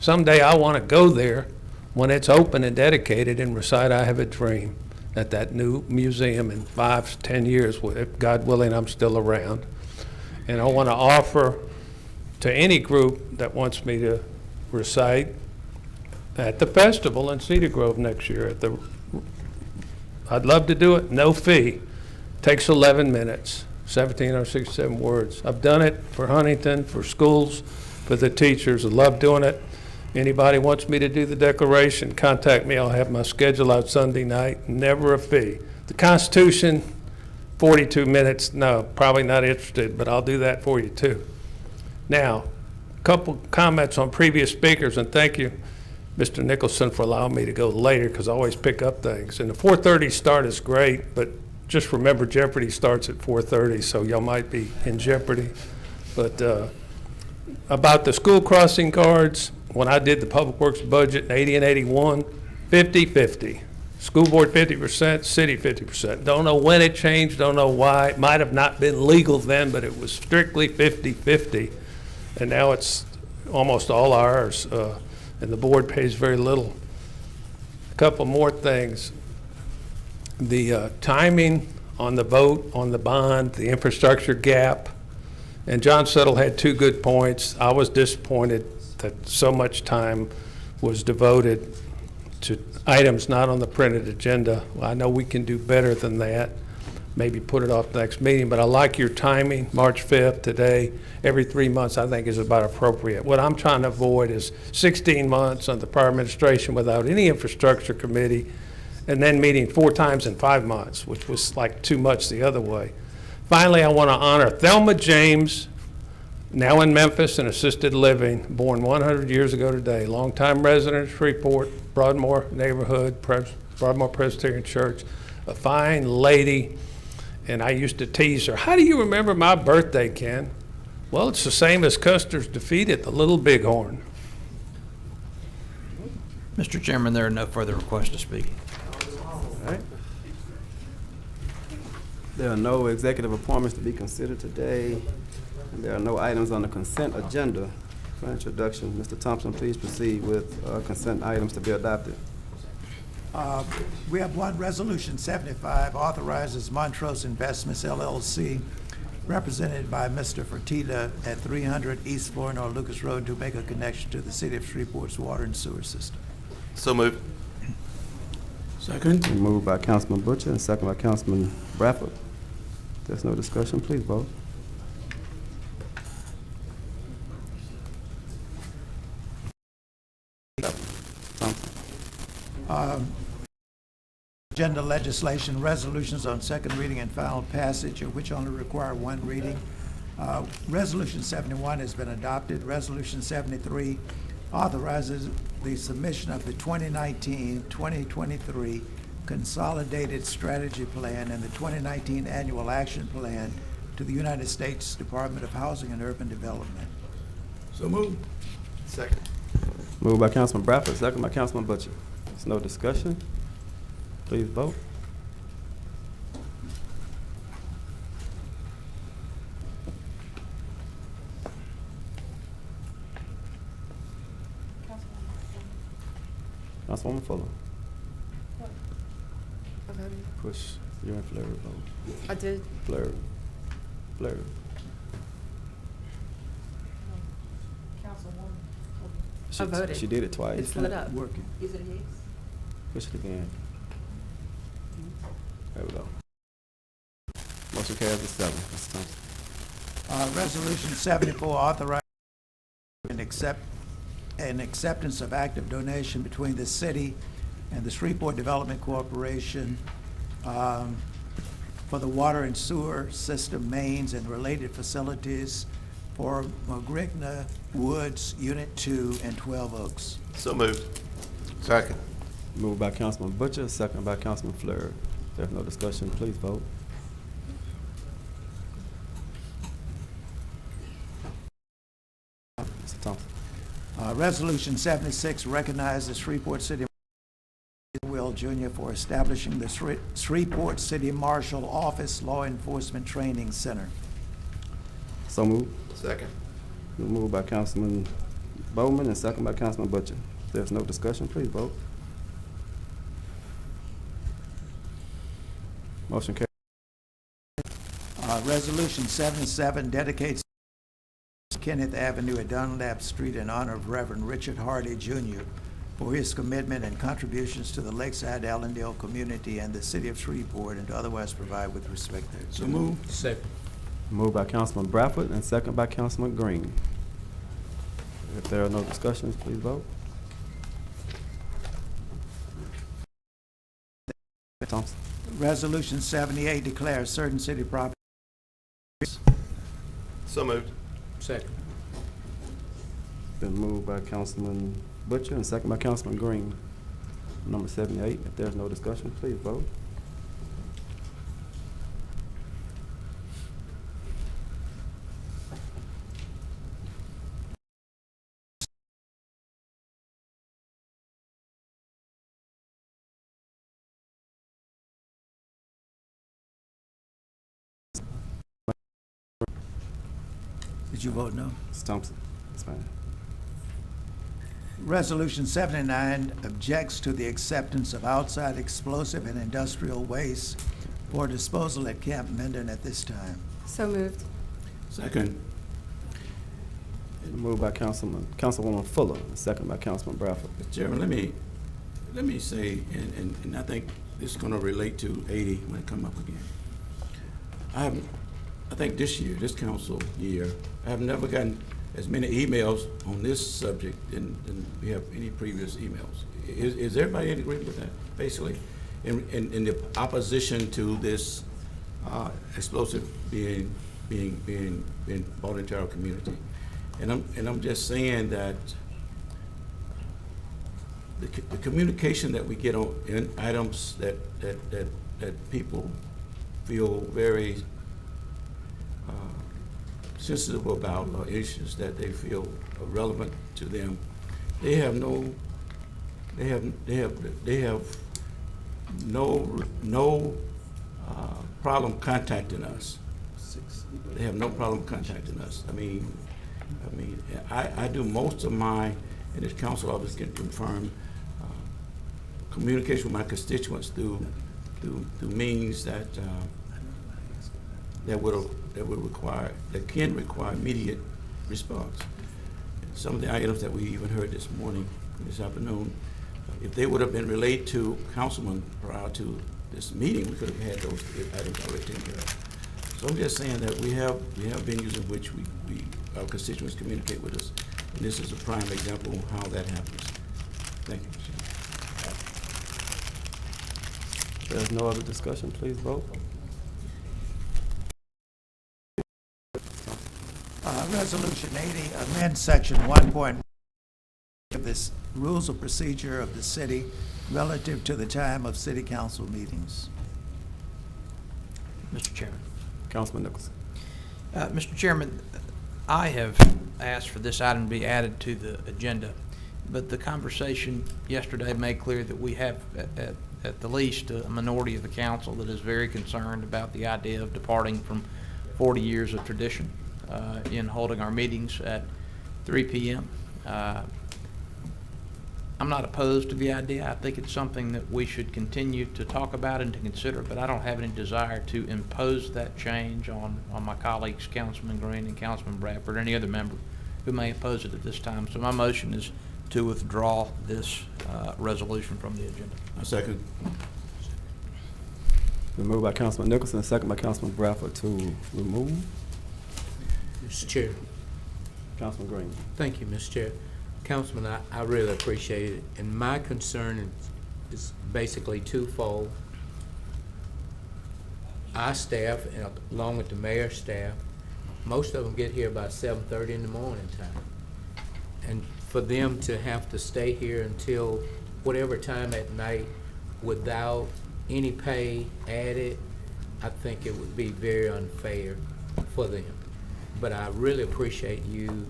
Someday I want to go there when it's open and dedicated and recite I Have a Dream at that new museum in 5 to 10 years, if God willing, I'm still around. And I want to offer to any group that wants me to recite at the festival in Cedar Grove next year. I'd love to do it, no fee. Takes 11 minutes, 1,767 words. I've done it for Huntington, for schools, for the teachers. I love doing it. Anybody wants me to do the declaration, contact me. I'll have my schedule out Sunday night, never a fee. The Constitution, 42 minutes, no, probably not interested, but I'll do that for you too. Now, a couple comments on previous speakers, and thank you, Mr. Nicholson, for allowing me to go later, because I always pick up things. And the 4:30 start is great, but just remember Jeopardy starts at 4:30, so y'all might be in jeopardy. But about the school crossing guards, when I did the public works budget in 80 and 81, 50-50. School board 50%, city 50%. Don't know when it changed, don't know why. It might have not been legal then, but it was strictly 50-50. And now it's almost all ours, and the board pays very little. A couple more things. The timing on the vote on the bond, the infrastructure gap, and John Settle had 2 good points. I was disappointed that so much time was devoted to items not on the printed agenda. Well, I know we can do better than that, maybe put it off the next meeting, but I like your timing, March 5th, today, every 3 months I think is about appropriate. What I'm trying to avoid is 16 months under the prior administration without any infrastructure committee, and then meeting 4 times in 5 months, which was like too much the other way. Finally, I want to honor Thelma James, now in Memphis in assisted living, born 100 years ago today, longtime resident of Shreveport, Broadmoor neighborhood, Broadmoor Presbyterian Church, a fine lady. And I used to tease her, how do you remember my birthday, Ken? Well, it's the same as Custer's defeat at the Little Bighorn. Mr. Chairman, there are no further requests to speak. All right. There are no executive appointments to be considered today, and there are no items on the consent agenda. For introduction, Mr. Thompson, please proceed with consent items to be adopted. We have one, Resolution 75, authorizes Montrose Investments LLC, represented by Mr. Fertitta at 300 East Florinor Lucas Road, to make a connection to the city of Shreveport's water and sewer system. So moved. Second. Moved by Councilman Butcher and second by Councilman Bradford. There's no discussion, please vote. Agenda legislation resolutions on second reading and final passage, of which only require one reading. Resolution 71 has been adopted. Resolution 73 authorizes the submission of the 2019-2023 Consolidated Strategy Plan and the 2019 Annual Action Plan to the United States Department of Housing and Urban Development. So moved. Second. Moved by Councilman Bradford, second by Councilman Butcher. There's no discussion. Please vote. Councilwoman Fuller. Push. You're in Fleur vote. I did. Fleur. Fleur. I voted. She did it twice. It's lit up. Working. Is it his? Push it again. There we go. Motion carries with 7. Mr. Thompson. Resolution 74 authorizing an acceptance of active donation between the city and the Shreveport Development Corporation for the water and sewer system mains and related facilities for Magrignah Woods, Unit 2 and 12 Oaks. So moved. Second. Moved by Councilman Butcher, second by Councilman Fleur. There's no discussion, please vote. Mr. Thompson. Resolution 76 recognizes Shreveport City Will Jr. for establishing the Shreveport City Marshal Office Law Enforcement Training Center. So moved. Second. Moved by Councilman Bowman and second by Councilman Butcher. If there's no discussion, please vote. Motion carries. Resolution 77 dedicates Kenneth Avenue at Dunlap Street in honor of Reverend Richard Hardy Jr. for his commitment and contributions to the Lakeside Allendale community and the city of Shreveport, and to otherwise provide with respect thereto. So moved. Second. Moved by Councilman Bradford and second by Councilman Green. If there are no discussions, please vote. Thompson. Resolution 78 declares certain city property. So moved. Second. Been moved by Councilman Butcher and second by Councilman Green. Number 78, if there's no discussion, please vote. Did you vote no? Ms. Thompson, that's fine. Resolution 79 objects to the acceptance of outside explosive and industrial waste for disposal at Camp Minden at this time. So moved. Second. Been moved by Councilwoman Fuller and second by Councilman Bradford. Mr. Chairman, let me say, and I think this is going to relate to 80 when it come up again. I think this year, this council year, I have never gotten as many emails on this subject than we have any previous emails. Is everybody in agreement with that? Basically, in the opposition to this explosive being brought into our community, and I'm just saying that the communication that we get on in items that people feel very sensitive about, or issues that they feel are relevant to them, they have no problem contacting us. They have no problem contacting us. I do most of my, and this council office can confirm, communication with my constituents through means that can require immediate response. Some of the items that we even heard this morning, this afternoon, if they would have been relayed to councilmen prior to this meeting, we could have had those items already taken care of. So I'm just saying that we have venues in which our constituents communicate with us, and this is a prime example of how that happens. Thank you, Mr. If there's no other discussion, please vote. Resolution 80 amends section 1.1 of this rules of procedure of the city relative to the time of city council meetings. Mr. Chairman. Councilman Nicholson. Mr. Chairman, I have asked for this item to be added to the agenda, but the conversation yesterday made clear that we have at the least a minority of the council that is very concerned about the idea of departing from 40 years of tradition in holding our meetings at 3 p.m. I'm not opposed to the idea. I think it's something that we should continue to talk about and to consider, but I don't have any desire to impose that change on my colleagues, Councilman Green and Councilman Bradford, or any other member who may oppose it at this time. So my motion is to withdraw this resolution from the agenda. I second. Been moved by Councilman Nicholson and second by Councilman Bradford to remove. Mr. Chair. Councilman Green. Thank you, Mr. Chair. Councilman, I really appreciate it, and my concern is basically twofold. Our staff, and along with the mayor's staff, most of them get here about 7:30 in the morning time. And for them to have to stay here until whatever time at night without any pay added, I think it would be very unfair for them. But I really appreciate you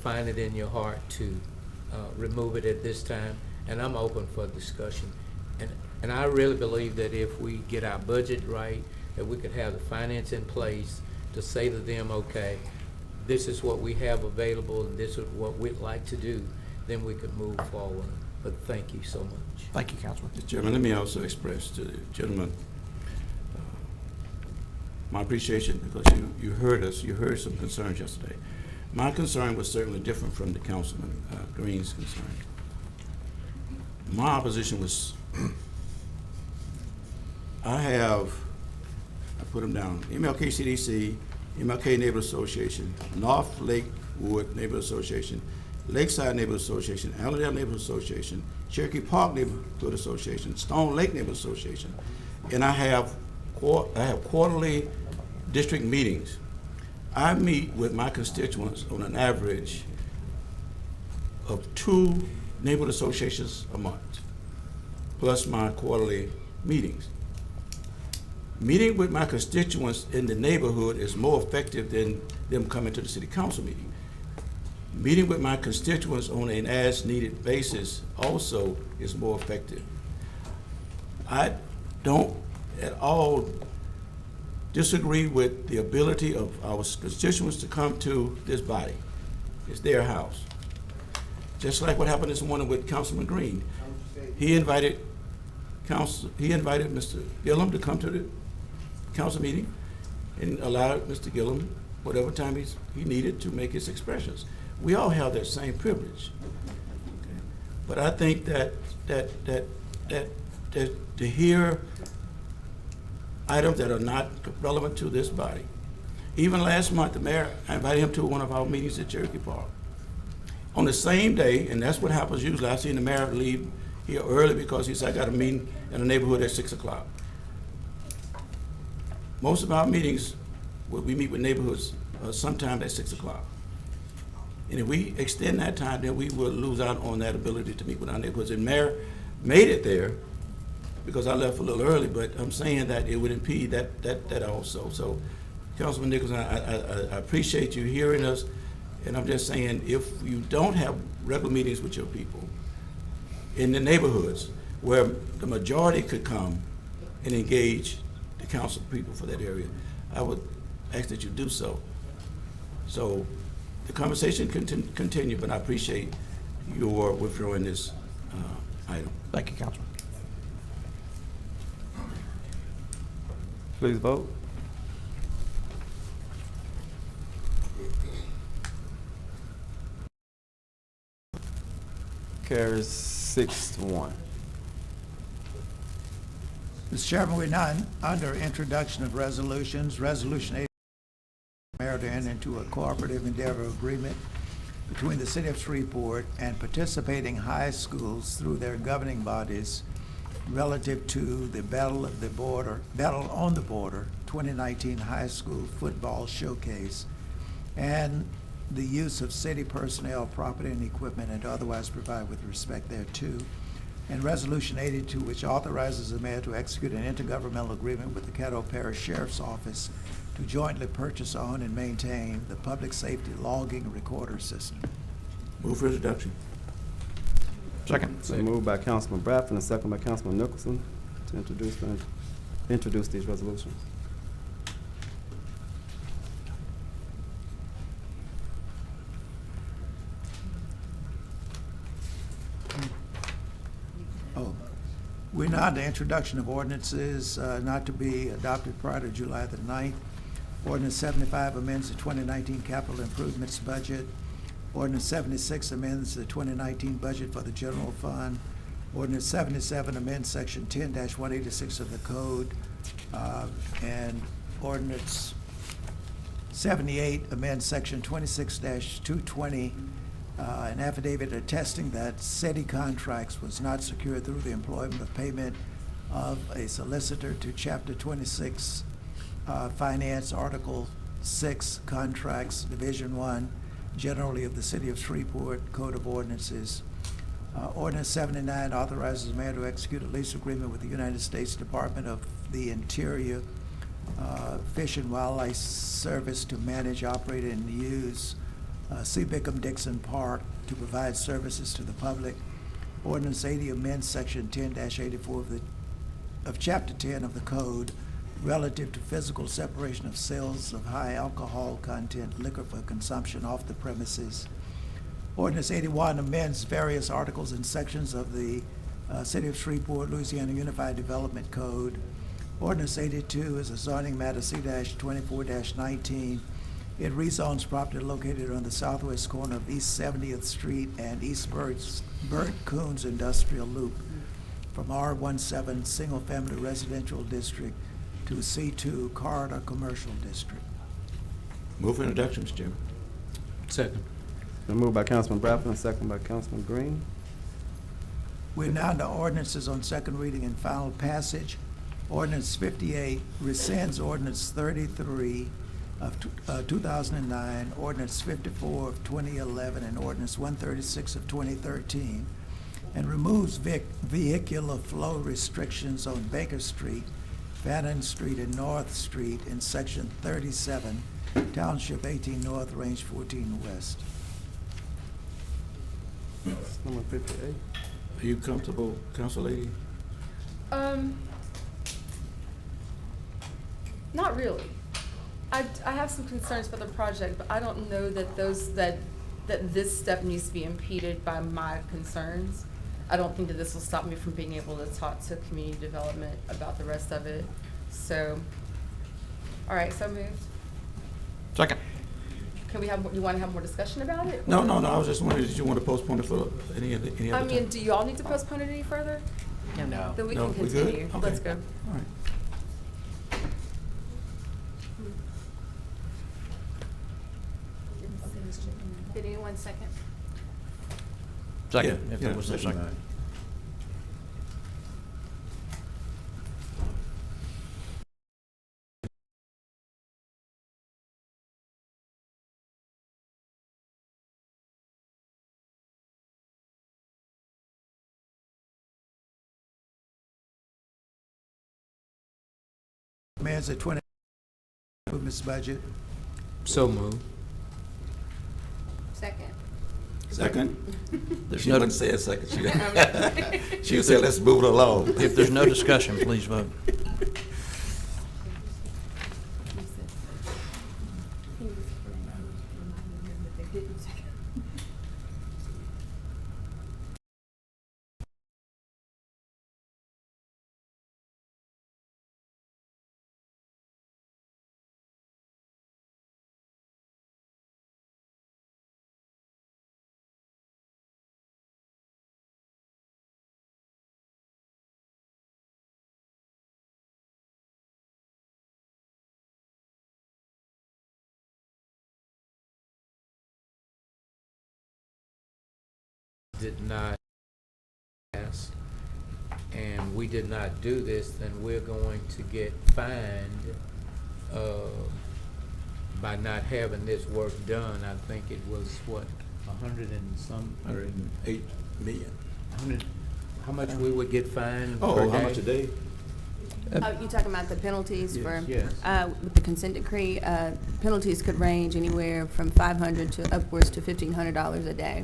find it in your heart to remove it at this time, and I'm open for discussion. And I really believe that if we get our budget right, that we could have the finance in place to say to them, okay, this is what we have available and this is what we'd like to do. then we could move forward. But thank you so much. Thank you, Councilman. Mr. Chairman, let me also express to the gentleman my appreciation, because you heard us, you heard some concerns yesterday. My concern was certainly different from the Councilman Green's concern. My opposition was, I put them down, MLK CDC, MLK Neighborhood Association, North Lakewood Neighborhood Association, Lakeside Neighborhood Association, Allendale Neighborhood Association, Cherokee Park Neighborhood Association, Stone Lake Neighborhood Association, and I have quarterly district meetings. I meet with my constituents on an average of 2 neighborhood associations a month, plus my quarterly meetings. Meeting with my constituents in the neighborhood is more effective than them coming to the city council meeting. Meeting with my constituents on an as-needed basis also is more effective. I don't at all disagree with the ability of our constituents to come to this body. It's their house. Just like what happened this morning with Councilman Green. He invited Mr. Gillum to come to the council meeting and allowed Mr. Gillum whatever time he needed to make his expressions. We all have that same privilege. Okay? But I think that to hear items that are not relevant to this body. Even last month, the mayor, I invited him to one of our meetings at Cherokee Park. On the same day, and that's what happens usually, I've seen the mayor leave here early because he said, I got a meeting in the neighborhood at 6 o'clock. Most of our meetings, we meet with neighborhoods sometime at 6 o'clock. And if we extend that time, then we will lose out on that ability to meet with our neighborhoods. And mayor made it there because I left a little early, but I'm saying that it would impede that also. So, Councilman Nicholson, I appreciate you hearing us, and I'm just saying if you don't have regular meetings with your people in the neighborhoods where the majority could come and engage the council people for that area, I would ask that you do so. So the conversation can continue, but I appreciate your withdrawing this item. Thank you, Councilman. Please vote. Carries 6-1. Mr. Chairman, we're now under introduction of resolutions. Resolution 8, mayor to enter into a cooperative endeavor agreement between the city of Shreveport and participating high schools through their governing bodies relative to the Battle on the Border 2019 High School Football Showcase and the use of city personnel, property, and equipment, and to otherwise provide with respect thereto. And Resolution 82, which authorizes the mayor to execute an intergovernmental agreement with the Caddo Parish Sheriff's Office to jointly purchase, own, and maintain the public safety logging recorder system. Move for introduction. Second. So moved by Councilman Bradford and second by Councilman Nicholson to introduce these resolutions. We're now at the introduction of ordinances not to be adopted prior to July the 9th. Ordinance 75 amends the 2019 capital improvements budget. Ordinance 76 amends the 2019 budget for the general fund. Ordinance 77 amends section 10-186 of the code. And ordinance 78 amends section 26-220, an affidavit attesting that city contracts was not secured through the employment of payment of a solicitor to Chapter 26 Finance, Article 6 Contracts, Division 1, generally of the City of Shreveport Code of Ordinances. Ordinance 79 authorizes the mayor to execute a lease agreement with the United States Department of the Interior Fish and Wildlife Service to manage, operate, and use Seabickham-Dixon Park to provide services to the public. Ordinance 80 amends Section 10-84 of Chapter 10 of the Code relative to physical separation of sales of high alcohol content liquor for consumption off the premises. Ordinance 81 amends various articles and sections of the City of Shreveport, Louisiana Unified Development Code. Ordinance 82 is a zoning matter C-24-19. It rezones property located on the southwest corner of East 70th Street and East Burt Coons Industrial Loop from R17 Single Family Residential District to C2 Corridor Commercial District. Move for introduction, Mr. Chairman. Second. Been moved by Councilman Bradford and second by Councilman Green. We're now to ordinances on second reading and final passage. Ordinance 58 rescinds Ordinance 33 of 2009, Ordinance 54 of 2011, and Ordinance 136 of 2013, and removes vehicular flow restrictions on Baker Street, Fannin Street, and North Street in Section 37, Township 18 North, Range 14 West. Number 58. Are you comfortable, Council Lady? Not really. I have some concerns for the project, but I don't know that that this step needs to be impeded by my concerns. I don't think that this will stop me from being able to talk to community development about the rest of it. So, all right, so moved. Second. Can we have, do you want to have more discussion about it? No. I was just wondering, did you want to postpone it for any other time? I mean, do you all need to postpone it any further? No. Then we No, can we good? continue. Okay. Let's go. All right. Did anyone second? Second, Yeah, if there yeah, was a second. Amends the 20 improvements budget. So moved. Second. Second? There's She no wouldn't say a second. She would say, let's move it along. If there's no discussion, please vote. Did not pass, and we did not do this, then we're going to get fined by not having this work done. I think it was, what, 100 and some? 108 million. How much we would get fined per Oh, how day? much a day? Oh, you talking about the penalties for, Yes. with the consent decree, penalties could range anywhere from $500 to upwards to $1,500 a day.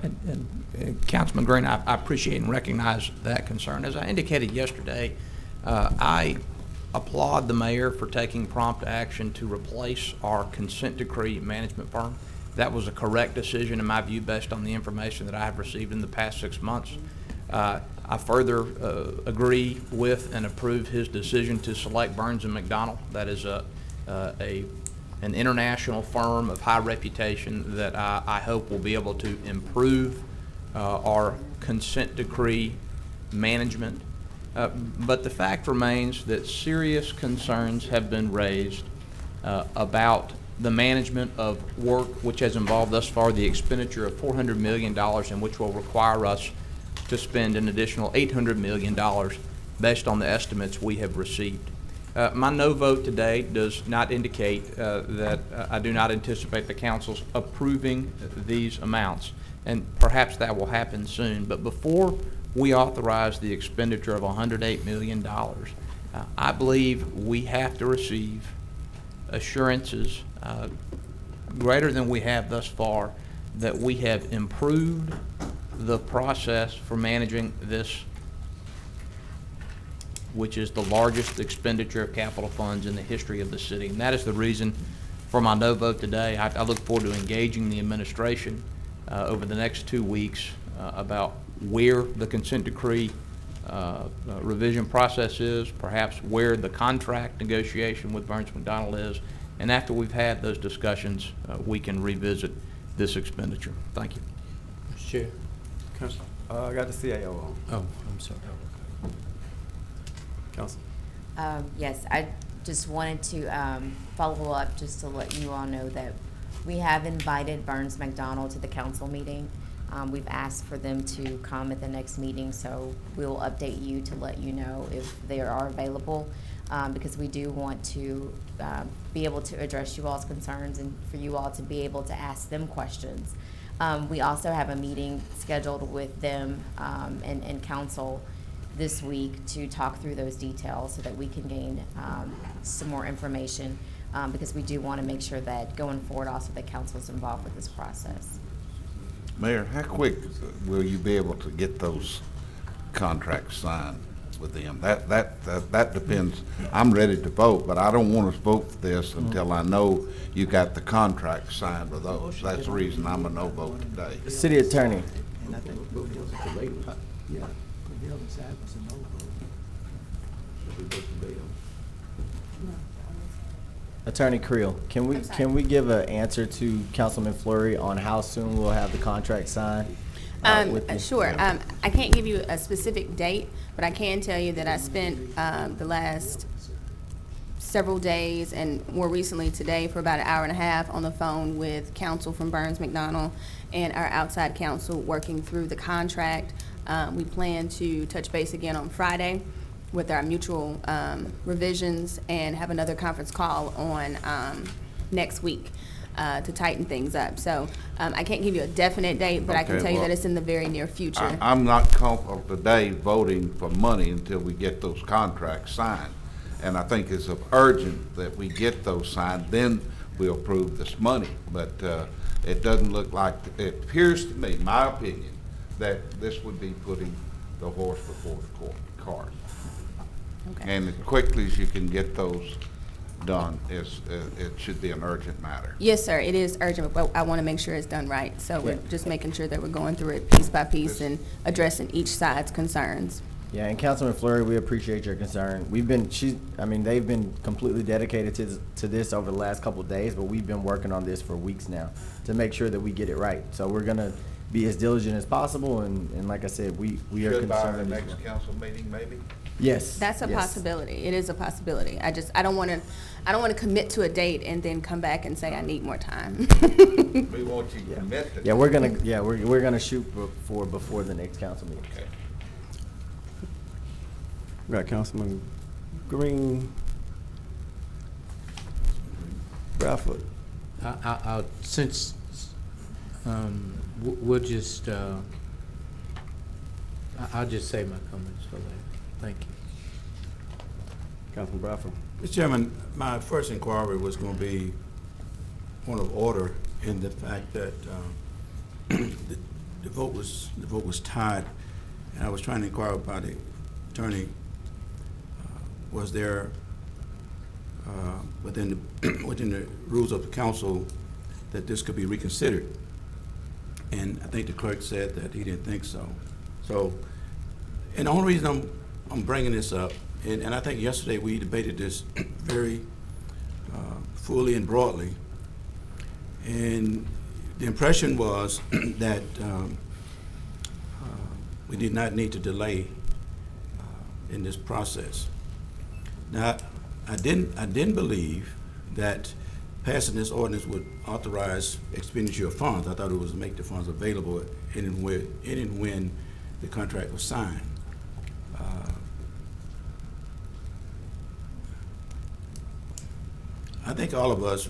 And Councilman Green, I appreciate and recognize that concern. As I indicated yesterday, I applaud the mayor for taking prompt action to replace our consent decree management firm. That was a correct decision in my view based on the information that I have received in the past 6 months. I further agree with and approve his decision to select Burns & McDonnell. That is an international firm of high reputation that I hope will be able to improve our consent decree management. But the fact remains that serious concerns have been raised about the management of work which has involved thus far the expenditure of $400 million and which will require us to spend an additional $800 million based on the estimates we have received. My no vote today does not indicate that I do not anticipate the council's approving these amounts, and perhaps that will happen soon. But before we authorize the expenditure of $108 million, I believe we have to receive assurances greater than we have thus far that we have improved the process for managing this, which is the largest expenditure of capital funds in the history of the city. And that is the reason for my no vote today. I look forward to engaging the administration over the next 2 weeks about where the consent decree revision process is, perhaps where the contract negotiation with Burns McDonnell is, and after we've had those discussions, we can revisit this expenditure. Thank you. Mr. Chair. Council, I got the CAO on. Oh, I'm sorry. Council. Yes, I just wanted to follow up just to let you all know that we have invited Burns McDonnell to the council meeting. We've asked for them to come at the next meeting, so we'll update you to let you know if they are available, because we do want to be able to address you all's concerns and for you all to be able to ask them questions. We also have a meeting scheduled with them and council this week to talk through those details so that we can gain some more information, because we do want to make sure that going forward also the council is involved with this process. Mayor, how quick will you be able to get those contracts signed with them? That depends. I'm ready to vote, but I don't want to vote for this until I know you got the contract signed with those. That's the reason I'm a no vote today. City Attorney. And I think the building side was a no vote. Attorney Creel, can we give an answer to Councilman Fleury on how soon we'll have the contract signed? Sure. I can't give you a specific date, but I can tell you that I spent the last several days and more recently today for about an hour and a half on the phone with counsel from Burns McDonnell and our outside counsel working through the contract. We plan to touch base again on Friday with our mutual revisions and have another conference call on next week to tighten things up. So I can't give you a definite date, but I can tell you that it's in the very near future. I'm not comfortable today voting for money until we get those contracts signed. And I think it's urgent that we get those signed, then we'll approve this money. But it doesn't look like, it appears to me, my opinion, that this would be putting the horse before the cart. Okay. And as quickly as you can get those done, it should be an urgent matter. Yes, sir, it is urgent, but I want to make sure it's done right. So we're just making sure that we're going through it piece by piece and addressing each side's concerns. Yeah, and Councilman Fleury, we appreciate your concern. They've been completely dedicated to this over the last couple of days, but we've been working on this for weeks now to make sure that we get it right. So we're gonna be as diligent as possible, and like I said, we are Should by concerned. the next council meeting, maybe? Yes. That's a possibility. It is a possibility. I don't want to commit to a date and then come back and say I need more time. We want you to commit to. Yeah, we're gonna shoot for before the next council meeting. Okay. We got Councilman Green. Bradford. Since we'll just, I'll just say my comments for later. Thank you. Councilman Bradford. Mr. Chairman, my first inquiry was going to be point of order in the fact that the vote was tied, and I was trying to inquire about the attorney. Was there within the rules of the council that this could be reconsidered? And I think the clerk said that he didn't think so. So, and the only reason I'm bringing this up, and I think yesterday we debated this very fully and broadly, and the impression was that we did not need to delay in this process. Now, I didn't believe that passing this ordinance would authorize expenditure of funds. I thought it was to make the funds available in and when the contract was signed. I think all of us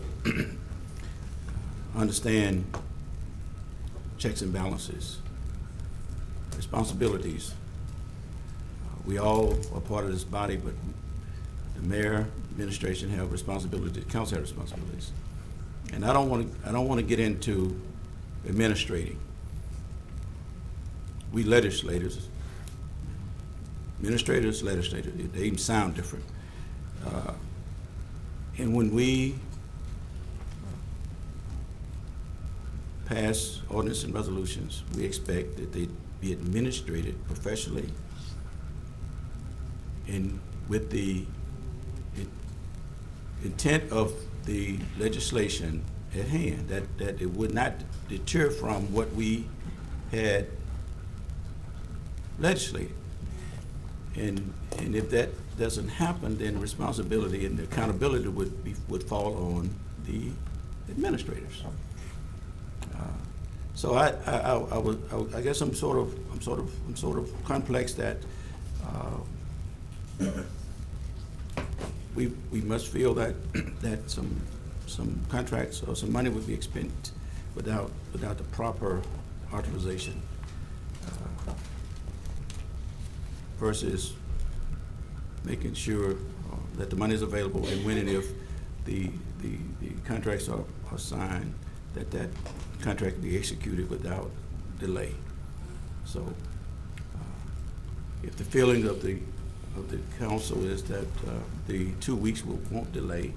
understand checks and balances, responsibilities. We all are part of this body, but the mayor, administration have responsibility, the council have responsibilities. And I don't want to get into administrating. We legislators, administrators, legislators, they even sound different. And when we pass ordinance and resolutions, we expect that they be administered professionally and with the intent of the legislation at hand, that it would not deter from what we had legislated. And if that doesn't happen, then responsibility and accountability would fall on the administrators. So I guess I'm sort of complex that we must feel that some contracts or some money would be expended without the proper authorization versus making sure that the money is available, and when and if the contracts are signed, that contract be executed without delay. So if the feeling of the council is that the 2 weeks won't delay,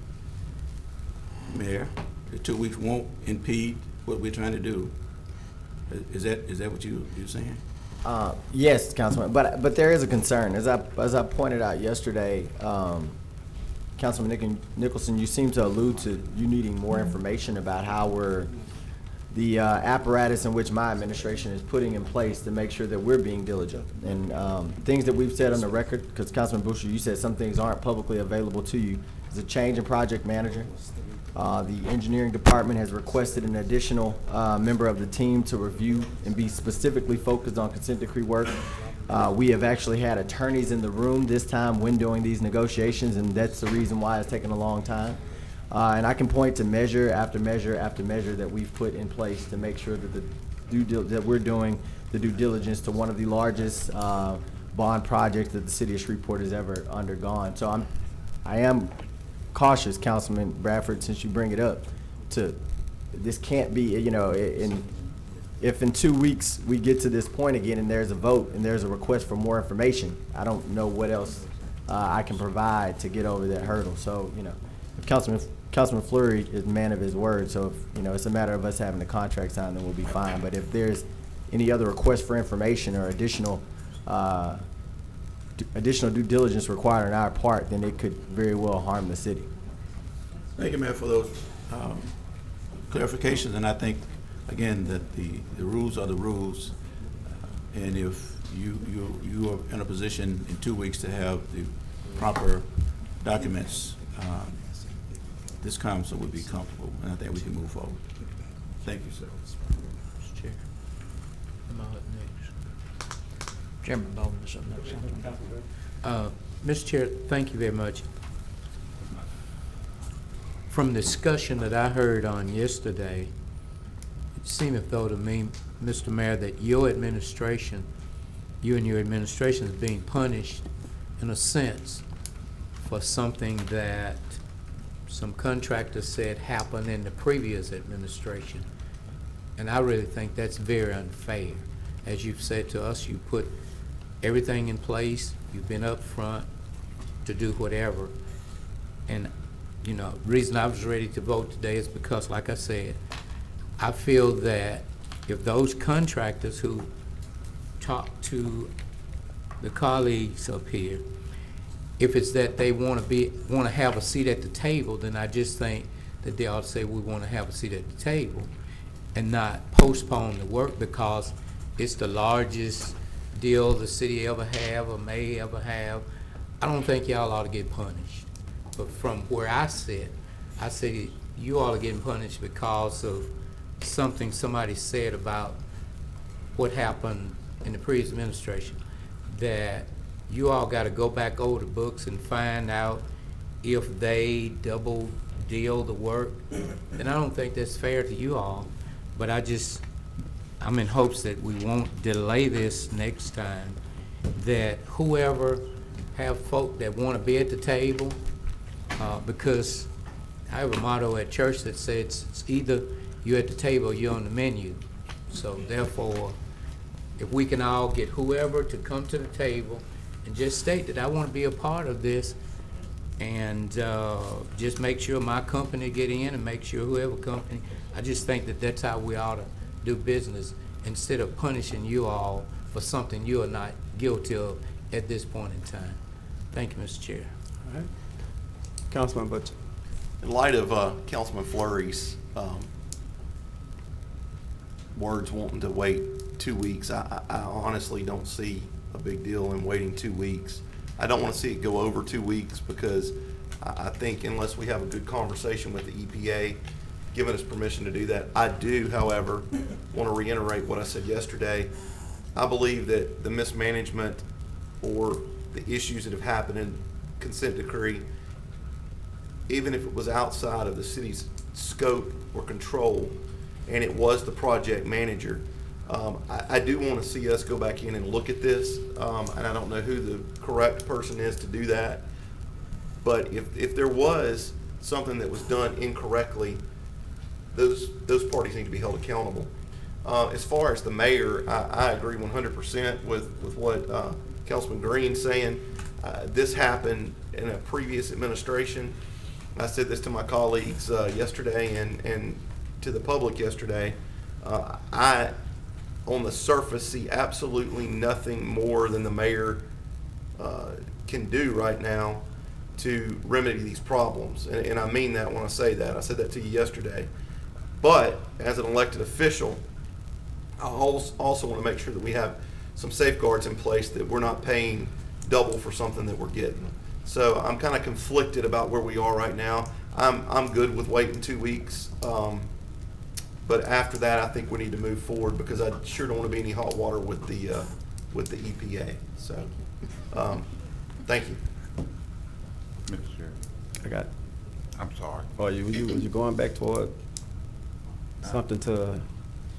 Mayor, the 2 weeks won't impede what we're trying to do. Is that what you're saying? Yes, Councilman, but there is a concern. As I pointed out yesterday, Councilman Nicholson, you seem to allude to you needing more information about how the apparatus in which my administration is putting in place to make sure that we're being diligent. And things that we've said on the record, because Councilman Boucher, you said some things aren't publicly available to you. There's a change in project manager. The engineering department has requested an additional member of the team to review and be specifically focused on consent decree work. We have actually had attorneys in the room this time when doing these negotiations, and that's the reason why it's taken a long time. And I can point to measure after measure after measure that we've put in place to make sure that that we're doing the due diligence to one of the largest bond projects that the city of Shreveport has ever undergone. So I am cautious, Councilman Bradford, since you bring it up, this can't be, if in 2 weeks we get to this point again and there's a vote and there's a request for more information, I don't know what else I can provide to get over that hurdle. So, if Councilman Fleury is a man of his word, so if, it's a matter of us having the contract signed, then we'll be fine. But if there's any other request for information or additional due diligence required on our part, then it could very well harm the city. Thank you, Mayor, for those clarifications. And I think, again, that the rules are the rules. And if you are in a position in 2 weeks to have the proper documents, this council would be comfortable, and I think we can move forward. Thank you, sir. Mr. Chair. Am I up next? Chairman Bowman is up next. Mr. Chair, thank you very much. From the discussion that I heard on yesterday, it seemed as though to me, Mr. Mayor, that you and your administration is being punished in a sense for something that some contractors said happened in the previous administration. And I really think that's very unfair. As you've said to us, you put everything in place, you've been up front to do whatever. And, the reason I was ready to vote today is because, like I said, I feel that if those contractors who talk to the colleagues up here, if it's that they want to have a seat at the table, then I just think that they ought to say we want to have a seat at the table and not postpone the work because it's the largest deal the city ever have or may ever have. I don't think y'all ought to get punished. But from where I sit, I say you all are getting punished because of something somebody said about what happened in the previous administration, that you all got to go back over the books and find out if they double deal the work. And I don't think that's fair to you all, but I'm in hopes that we won't delay this next time, that whoever have folk that want to be at the table, because I have a motto at church that says it's either you're at the table or you're on the menu. So therefore, if we can all get whoever to come to the table and just state that I want to be a part of this, and just make sure my company get in and make sure whoever company, I just think that that's how we ought to do business instead of punishing you all for something you are not guilty of at this point in time. Thank you, Mr. Chair. All right. Councilman Butcher. In light of Councilman Fleury's words wanting to wait 2 weeks, I honestly don't see a big deal in waiting 2 weeks. I don't want to see it go over 2 weeks because I think unless we have a good conversation with the EPA, giving us permission to do that. I do, however, want to reiterate what I said yesterday. I believe that the mismanagement or the issues that have happened in consent decree, even if it was outside of the city's scope or control, and it was the project manager, I do want to see us go back in and look at this, and I don't know who the correct person is to do that, but if there was something that was done incorrectly, those parties need to be held accountable. As far as the mayor, I agree 100% with what Councilman Green's saying. This happened in a previous administration. I said this to my colleagues yesterday and to the public yesterday. I, on the surface, see absolutely nothing more than the mayor can do right now to remedy these problems. And I mean that when I say that. I said that to you yesterday. But as an elected official, I also want to make sure that we have some safeguards in place that we're not paying double for something that we're getting. So I'm kind of conflicted about where we are right now. I'm good with waiting 2 weeks. But after that, I think we need to move forward because I sure don't want to be any hot water with the EPA. So, thank you. Mr. Chair. I got. I'm sorry. Or was you going back toward something to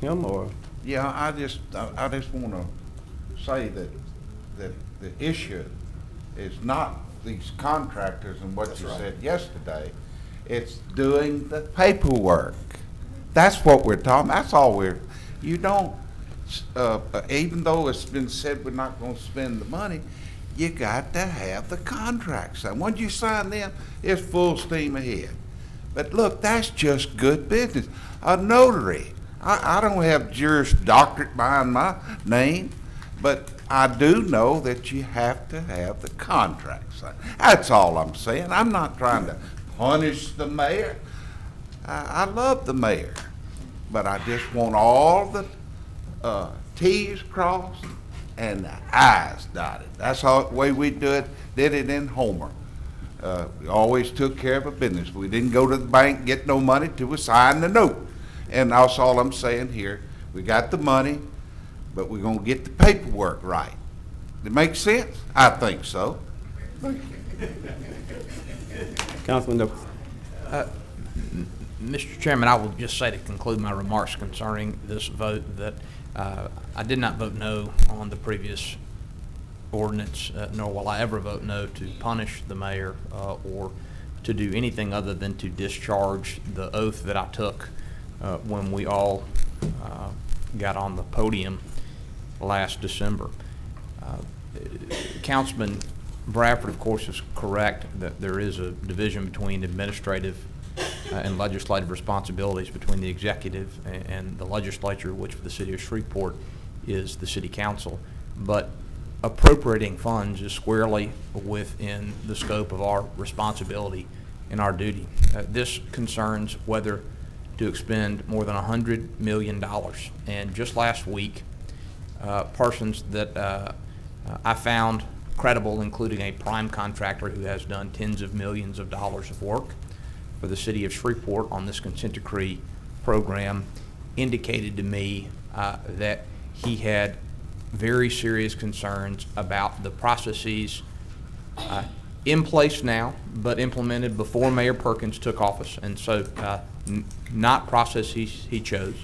him or? Yeah, I just want to say that the issue is not these contractors and what you said yesterday. It's doing the paperwork. That's what we're talking. That's all you don't, even though it's been said we're not going to spend the money, you got to have the contracts. And once you sign them, it's full steam ahead. But look, that's just good business. A notary. I don't have Juris Doctorate behind my name, but I do know that you have to have the contracts. That's all I'm saying. I'm not trying to punish the mayor. I love the mayor, but I just want all the T's crossed and the I's dotted. That's the way we did it in Homer. We always took care of a business. We didn't go to the bank, get no money till we signed the note. And that's all I'm saying here. We got the money, but we're going to get the paperwork right. It makes sense? I think so. Councilman Nichols. Mr. Chairman, I will just say to conclude my remarks concerning this vote that I did not vote no on the previous ordinance, nor will I ever vote no to punish the mayor or to do anything other than to discharge the oath that I took when we all got on the podium last December. Councilman Bradford, of course, is correct that there is a division between administrative and legislative responsibilities between the executive and the legislature, which for the city of Shreveport is the city council. But appropriating funds is squarely within the scope of our responsibility and our duty. This concerns whether to expend more than $100 million. And just last week, persons that I found credible, including a prime contractor who has done tens of millions of dollars of work for the city of Shreveport on this consent decree program, indicated to me that he had very serious concerns about the processes in place now, but implemented before Mayor Perkins took office. And so not processes he chose,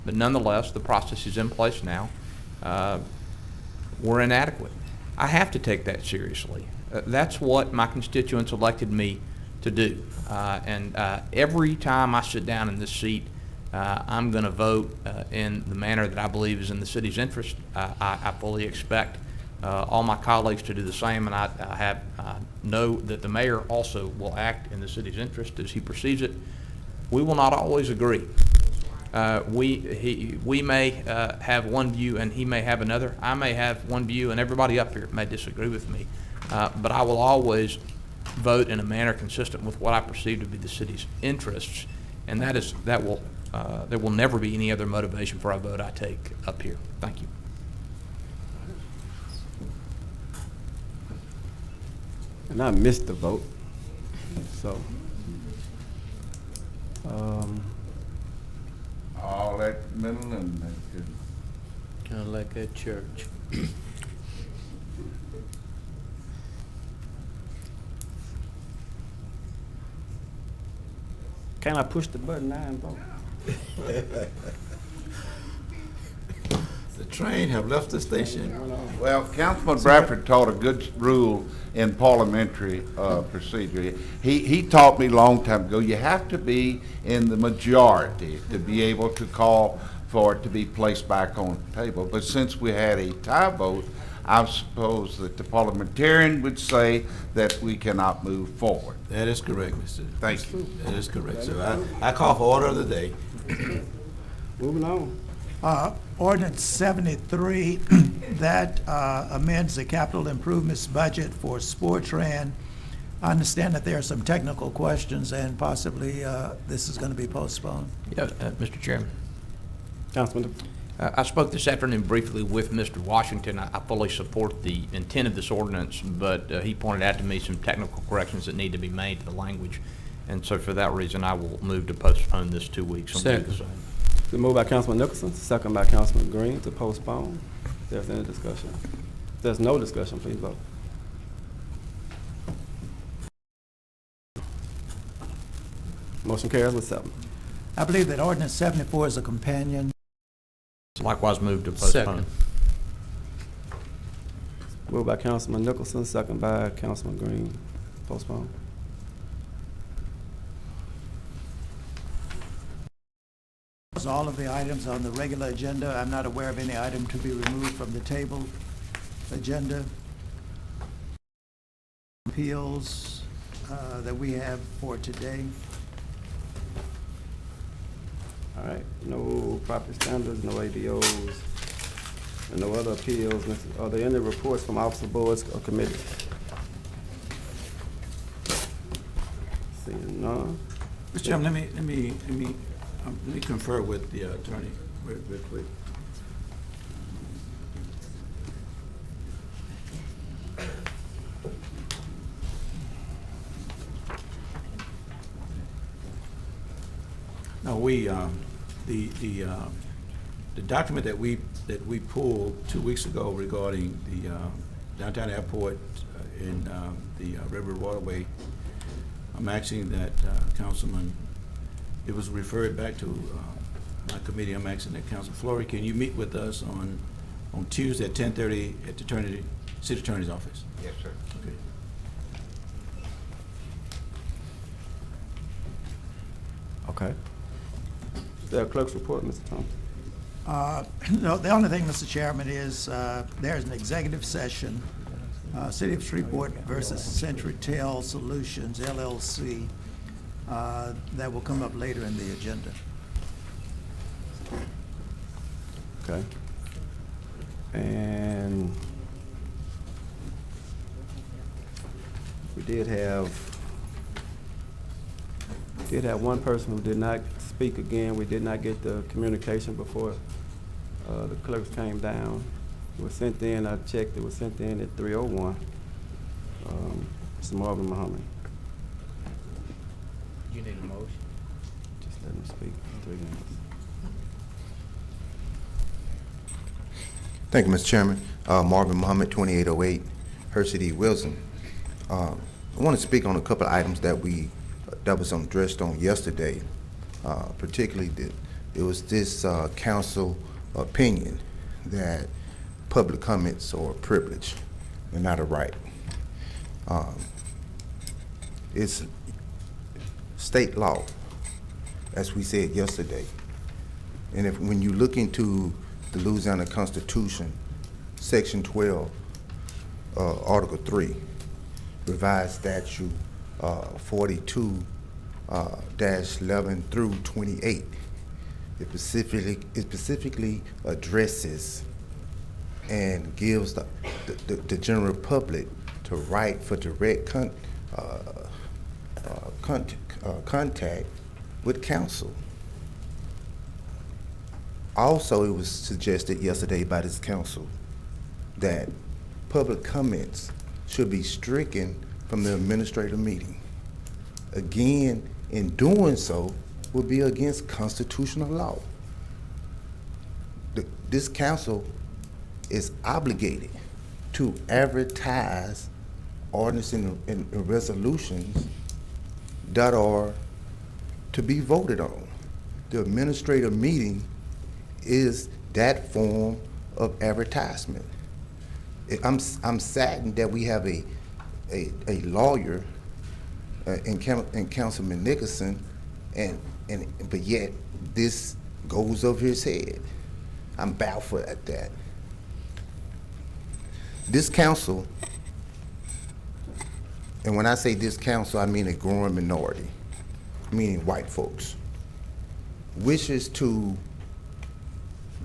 but nonetheless, the processes in place now were inadequate. I have to take that seriously. That's what my constituents elected me to do. And every time I sit down in this seat, I'm going to vote in the manner that I believe is in the city's interest. I fully expect all my colleagues to do the same, and I know that the mayor also will act in the city's interest as he perceives it. We will not always agree, We may have one view and he may have another. I may have one view and everybody up here may disagree with me. But I will always vote in a manner consistent with what I perceive to be the city's interests, and there will never be any other motivation for a vote I take up here. Thank you. And I missed the vote, so. All that middle and Kind of like at church. Can I push the button now and vote? The train have left the station. well, Councilman Bradford taught a good rule in parliamentary procedure. He taught me a long time ago, you have to be in the majority to be able to call for it to be placed back on the table. But since we had a tie vote, I suppose that the parliamentarian would say that we cannot move forward. That is correct, Mr. Thank you. That is correct, sir. I call for order of the day. Moving on. Ordinance 73, that amends the capital improvements budget for Sportran. I understand that there are some technical questions and possibly this is going to be postponed. Yeah, Mr. Chairman. Councilman. I spoke this afternoon briefly with Mr. Washington. I fully support the intent of this ordinance, but he pointed out to me some technical corrections that need to be made to the language. And so for that reason, I will move to postpone this 2 weeks. Second. The move by Councilman Nicholson, second by Councilman Green to postpone. If there's any discussion. If there's no discussion, please vote. Motion carries with 7. I believe that ordinance 74 is a companion. Likewise move to postpone. Second. Moved by Councilman Nicholson, second by Councilman Green. Postpone. All of the items on the regular agenda. I'm not aware of any item to be removed from the table agenda. Appeals that we have for today. All right, no property standards, no ADOs, and no other appeals. Are there any reports from officer boards or committees? Seeing none. Mr. Chairman, let me confer with the attorney real quick. No, the document that we pulled 2 weeks ago regarding the downtown airport and the River Waterway, I'm asking that Councilman, it was referred back to my committee. I'm asking that Councilman Flory, can you meet with us on Tuesday at 10:30 at the City Attorney's office? Yes, sir. Okay. Okay. Is there a clerk's report, Mr. Thompson? No, the only thing, Mr. Chairman, is there's an executive session, City of Shreveport versus CenturyTel Solutions, LLC, that will come up later in the agenda. Okay. And we did have one person who did not speak again. We did not get the communication before the clerks came down. It was sent in, I checked, it was sent in at 3:01. Mr. Marvin Muhammad. You need a motion? Just let him speak for 3 minutes. Thank you, Mr. Chairman. Marvin Muhammad, 2808 Hercity Wilson. I want to speak on a couple of items that was addressed on yesterday. Particularly, it was this council opinion that public comments are a privilege and not a right. It's state law, as we said yesterday. And when you look into the Louisiana Constitution, Section 12, Article 3, revised statute 42-11 through 28, It specifically addresses and gives the general public to right for direct contact with counsel. Also, it was suggested yesterday by this council that public comments should be stricken from the administrative meeting. Again, in doing so, would be against constitutional law. This council is obligated to advertise ordinances and resolutions that are to be voted on. The administrative meeting is that form of advertisement. I'm saddened that we have a lawyer in Councilman Nicholson, but yet this goes over his head. I'm baffled at that. This council, and when I say this council, I mean a growing minority, meaning white folks, wishes to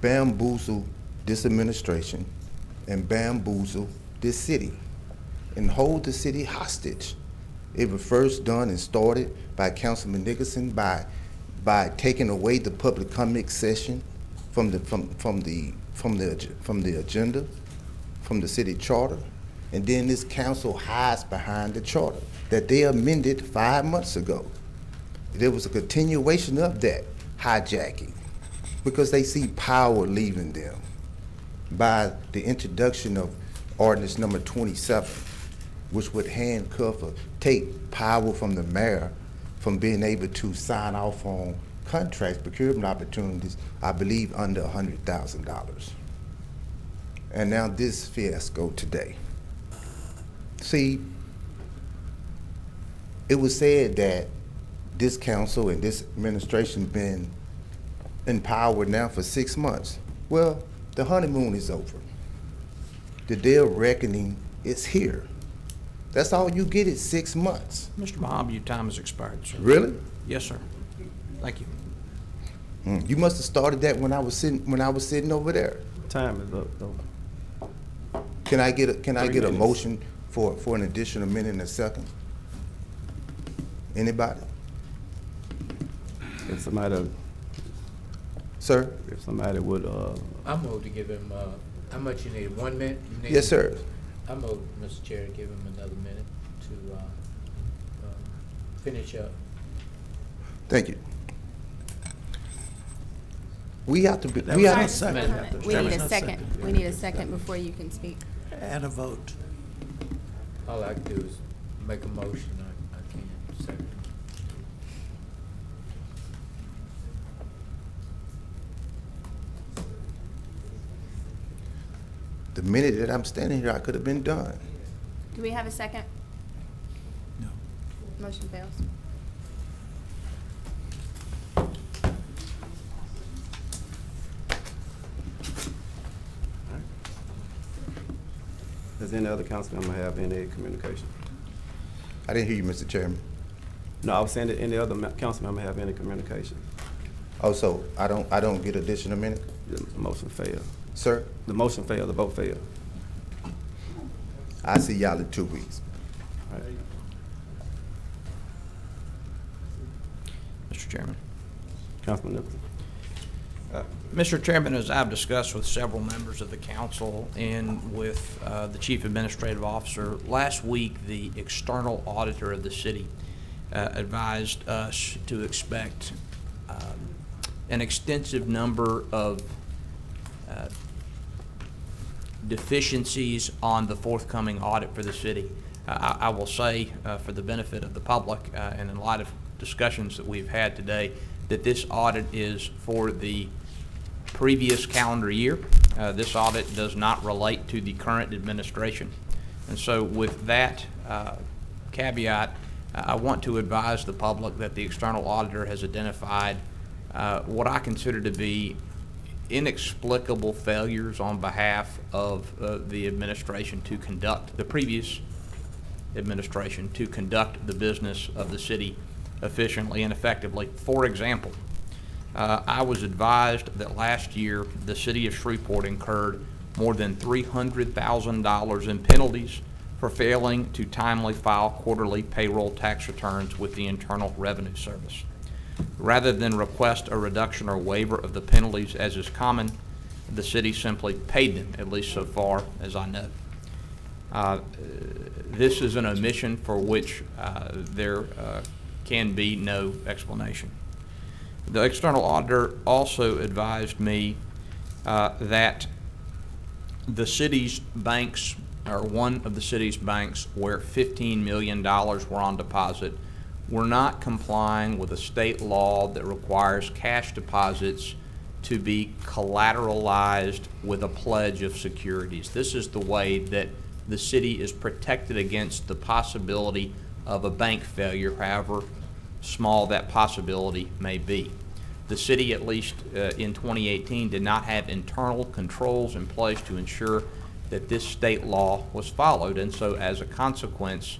bamboozle this administration and bamboozle this city and hold the city hostage. It was first done and started by Councilman Nicholson by taking away the public comment session from the agenda, from the city charter, and then this council hides behind the charter that they amended 5 months ago. There was a continuation of that hijacking because they see power leaving them by the introduction of ordinance number 27, which would handcuff or take power from the mayor from being able to sign off on contracts, procurement opportunities, I believe under $100,000. And now this fiasco today. See, it was said that this council and this administration been in power now for 6 months. Well, the honeymoon is over. The day of reckoning is here. That's all you get is 6 months. Mr. Mahab, your time has expired, sir. Really? Yes, sir. Thank you. You must have started that when I was sitting over there. Time is up, though. Can I get a 3 minutes. motion for an additional minute and a second? Anybody? If somebody, Sir? if somebody would, I move to give him, how much you need, 1 minute? You need- Yes, sir. I move, Mr. Chair, to give him another minute to finish up. Thank you. We have to be, That we was have, not second. We need a second. We need a second before you can speak. And a vote. All I can do is make a motion, I can't second. the minute that I'm standing here, I could have been done. Do we have a second? No. Motion fails. does any other council member have any communication? I didn't hear you, Mr. Chairman. No, I was saying that any other council member have any communication? Oh, so I don't get additional minute? The motion failed. Sir? The motion failed, the vote failed. I see y'all in 2 weeks. All right. Mr. Chairman. Councilman Nicholson. Mr. Chairman, as I've discussed with several members of the council and with the Chief Administrative Officer, last week the external auditor of the city advised us to expect an extensive number of deficiencies on the forthcoming audit for the city. I will say, for the benefit of the public and in light of discussions that we've had today, that this audit is for the previous calendar year. This audit does not relate to the current administration. And so with that caveat, I want to advise the public that the external auditor has identified what I consider to be inexplicable failures on behalf of the administration to conduct, the previous administration to conduct the business of the city efficiently and effectively. For example, I was advised that last year the city of Shreveport incurred more than $300,000 in penalties for failing to timely file quarterly payroll tax returns with the Internal Revenue Service. Rather than request a reduction or waiver of the penalties as is common, the city simply paid them, at least so far as I know. This is an omission for which there can be no explanation. The external auditor also advised me that the city's banks, or one of the city's banks where $15 million were on deposit, were not complying with a state law that requires cash deposits to be collateralized with a pledge of securities. This is the way that the city is protected against the possibility of a bank failure, however small that possibility may be. The city, at least in 2018, did not have internal controls in place to ensure that this state law was followed, and so as a consequence,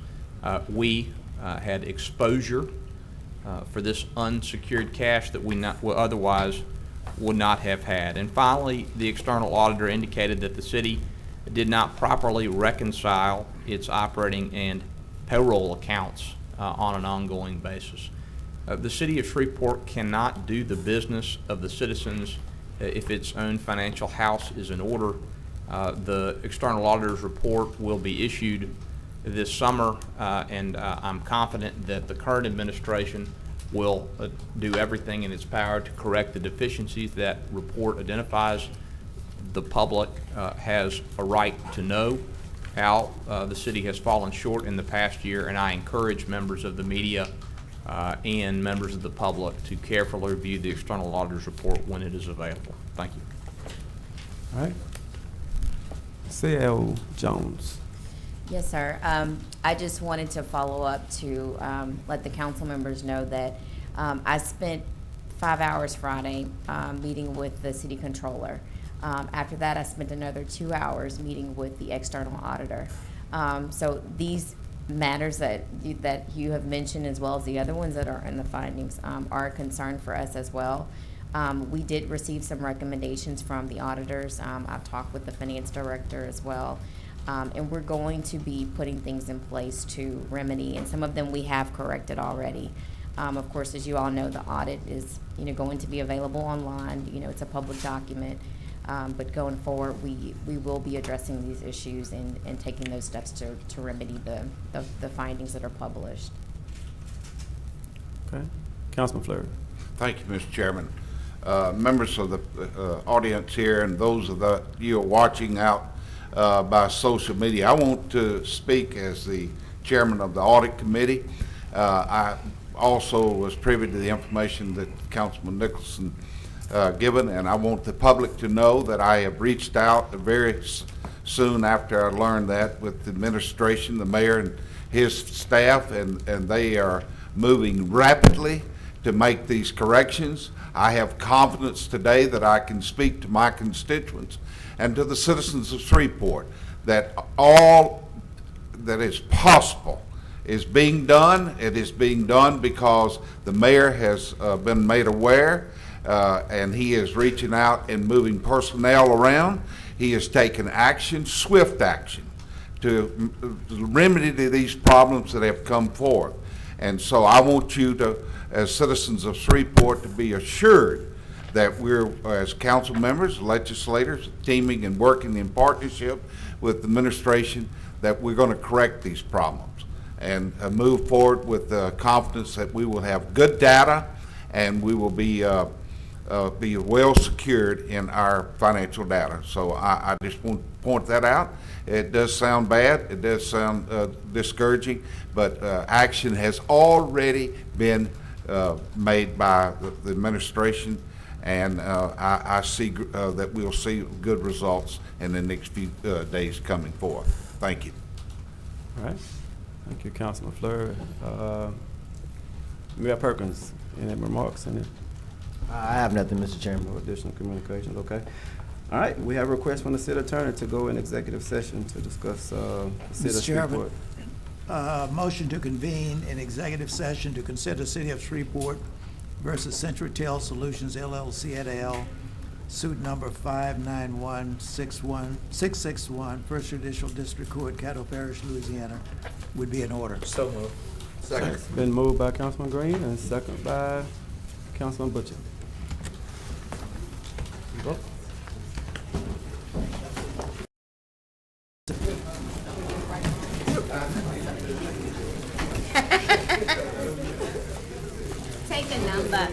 we had exposure for this unsecured cash that we otherwise would not have had. And finally, the external auditor indicated that the city did not properly reconcile its operating and payroll accounts on an ongoing basis. The city of Shreveport cannot do the business of the citizens if its own financial house is in order. The external auditor's report will be issued this summer, and I'm confident that the current administration will do everything in its power to correct the deficiencies that report identifies. The public has a right to know how the city has fallen short in the past year, and I encourage members of the media and members of the public to carefully review the external auditor's report when it is available. Thank you. All right. C.L. Jones. Yes, sir. I just wanted to follow up to let the council members know that I spent 5 hours Friday meeting with the city controller. After that, I spent another 2 hours meeting with the external auditor. So these matters that you have mentioned, as well as the other ones that are in the findings, are a concern for us as well. We did receive some recommendations from the auditors. I've talked with the finance director as well. And we're going to be putting things in place to remedy, and some of them we have corrected already. Of course, as you all know, the audit is going to be available online. It's a public document. But going forward, we will be addressing these issues and taking those steps to remedy the findings that are published. Okay. Councilman Fleury. Thank you, Mr. Chairman. Members of the audience here and those of you are watching out by social media, I want to speak as the chairman of the audit committee. I also was privy to the information that Councilman Nicholson given, and I want the public to know that I have reached out very soon after I learned that with the administration, the mayor and his staff, and they are moving rapidly to make these corrections. I have confidence today that I can speak to my constituents and to the citizens of Shreveport that all that is possible is being done. It is being done because the mayor has been made aware, and he is reaching out and moving personnel around. He has taken action, swift action, to remedy these problems that have come forth. And so I want you to, as citizens of Shreveport, to be assured that we're, as council members, legislators, teaming and working in partnership with the administration, that we're going to correct these problems and move forward with confidence that we will have good data and we will be well secured in our financial data. So I just want to point that out. It does sound bad, it does sound discouraging, but action has already been made by the administration, and I see that we'll see good results in the next few days coming forth. Thank you. All right. Thank you, Councilman Fleury. Mayor Perkins, any remarks? I have nothing, Mr. Chairman. No additional communications, okay. All right, we have a request from the city attorney to go in executive session to discuss the city of Mr. Chairman, Shreveport. motion to convene in executive session to consider City of Shreveport versus Centritel Solutions LLC et al., suit number 591-661, First Judicial District Court, Caddo Parish, Louisiana, would be in order. So moved. Second. Been moved by Councilman Green and second by Councilman Butcher. Vote. Take a number.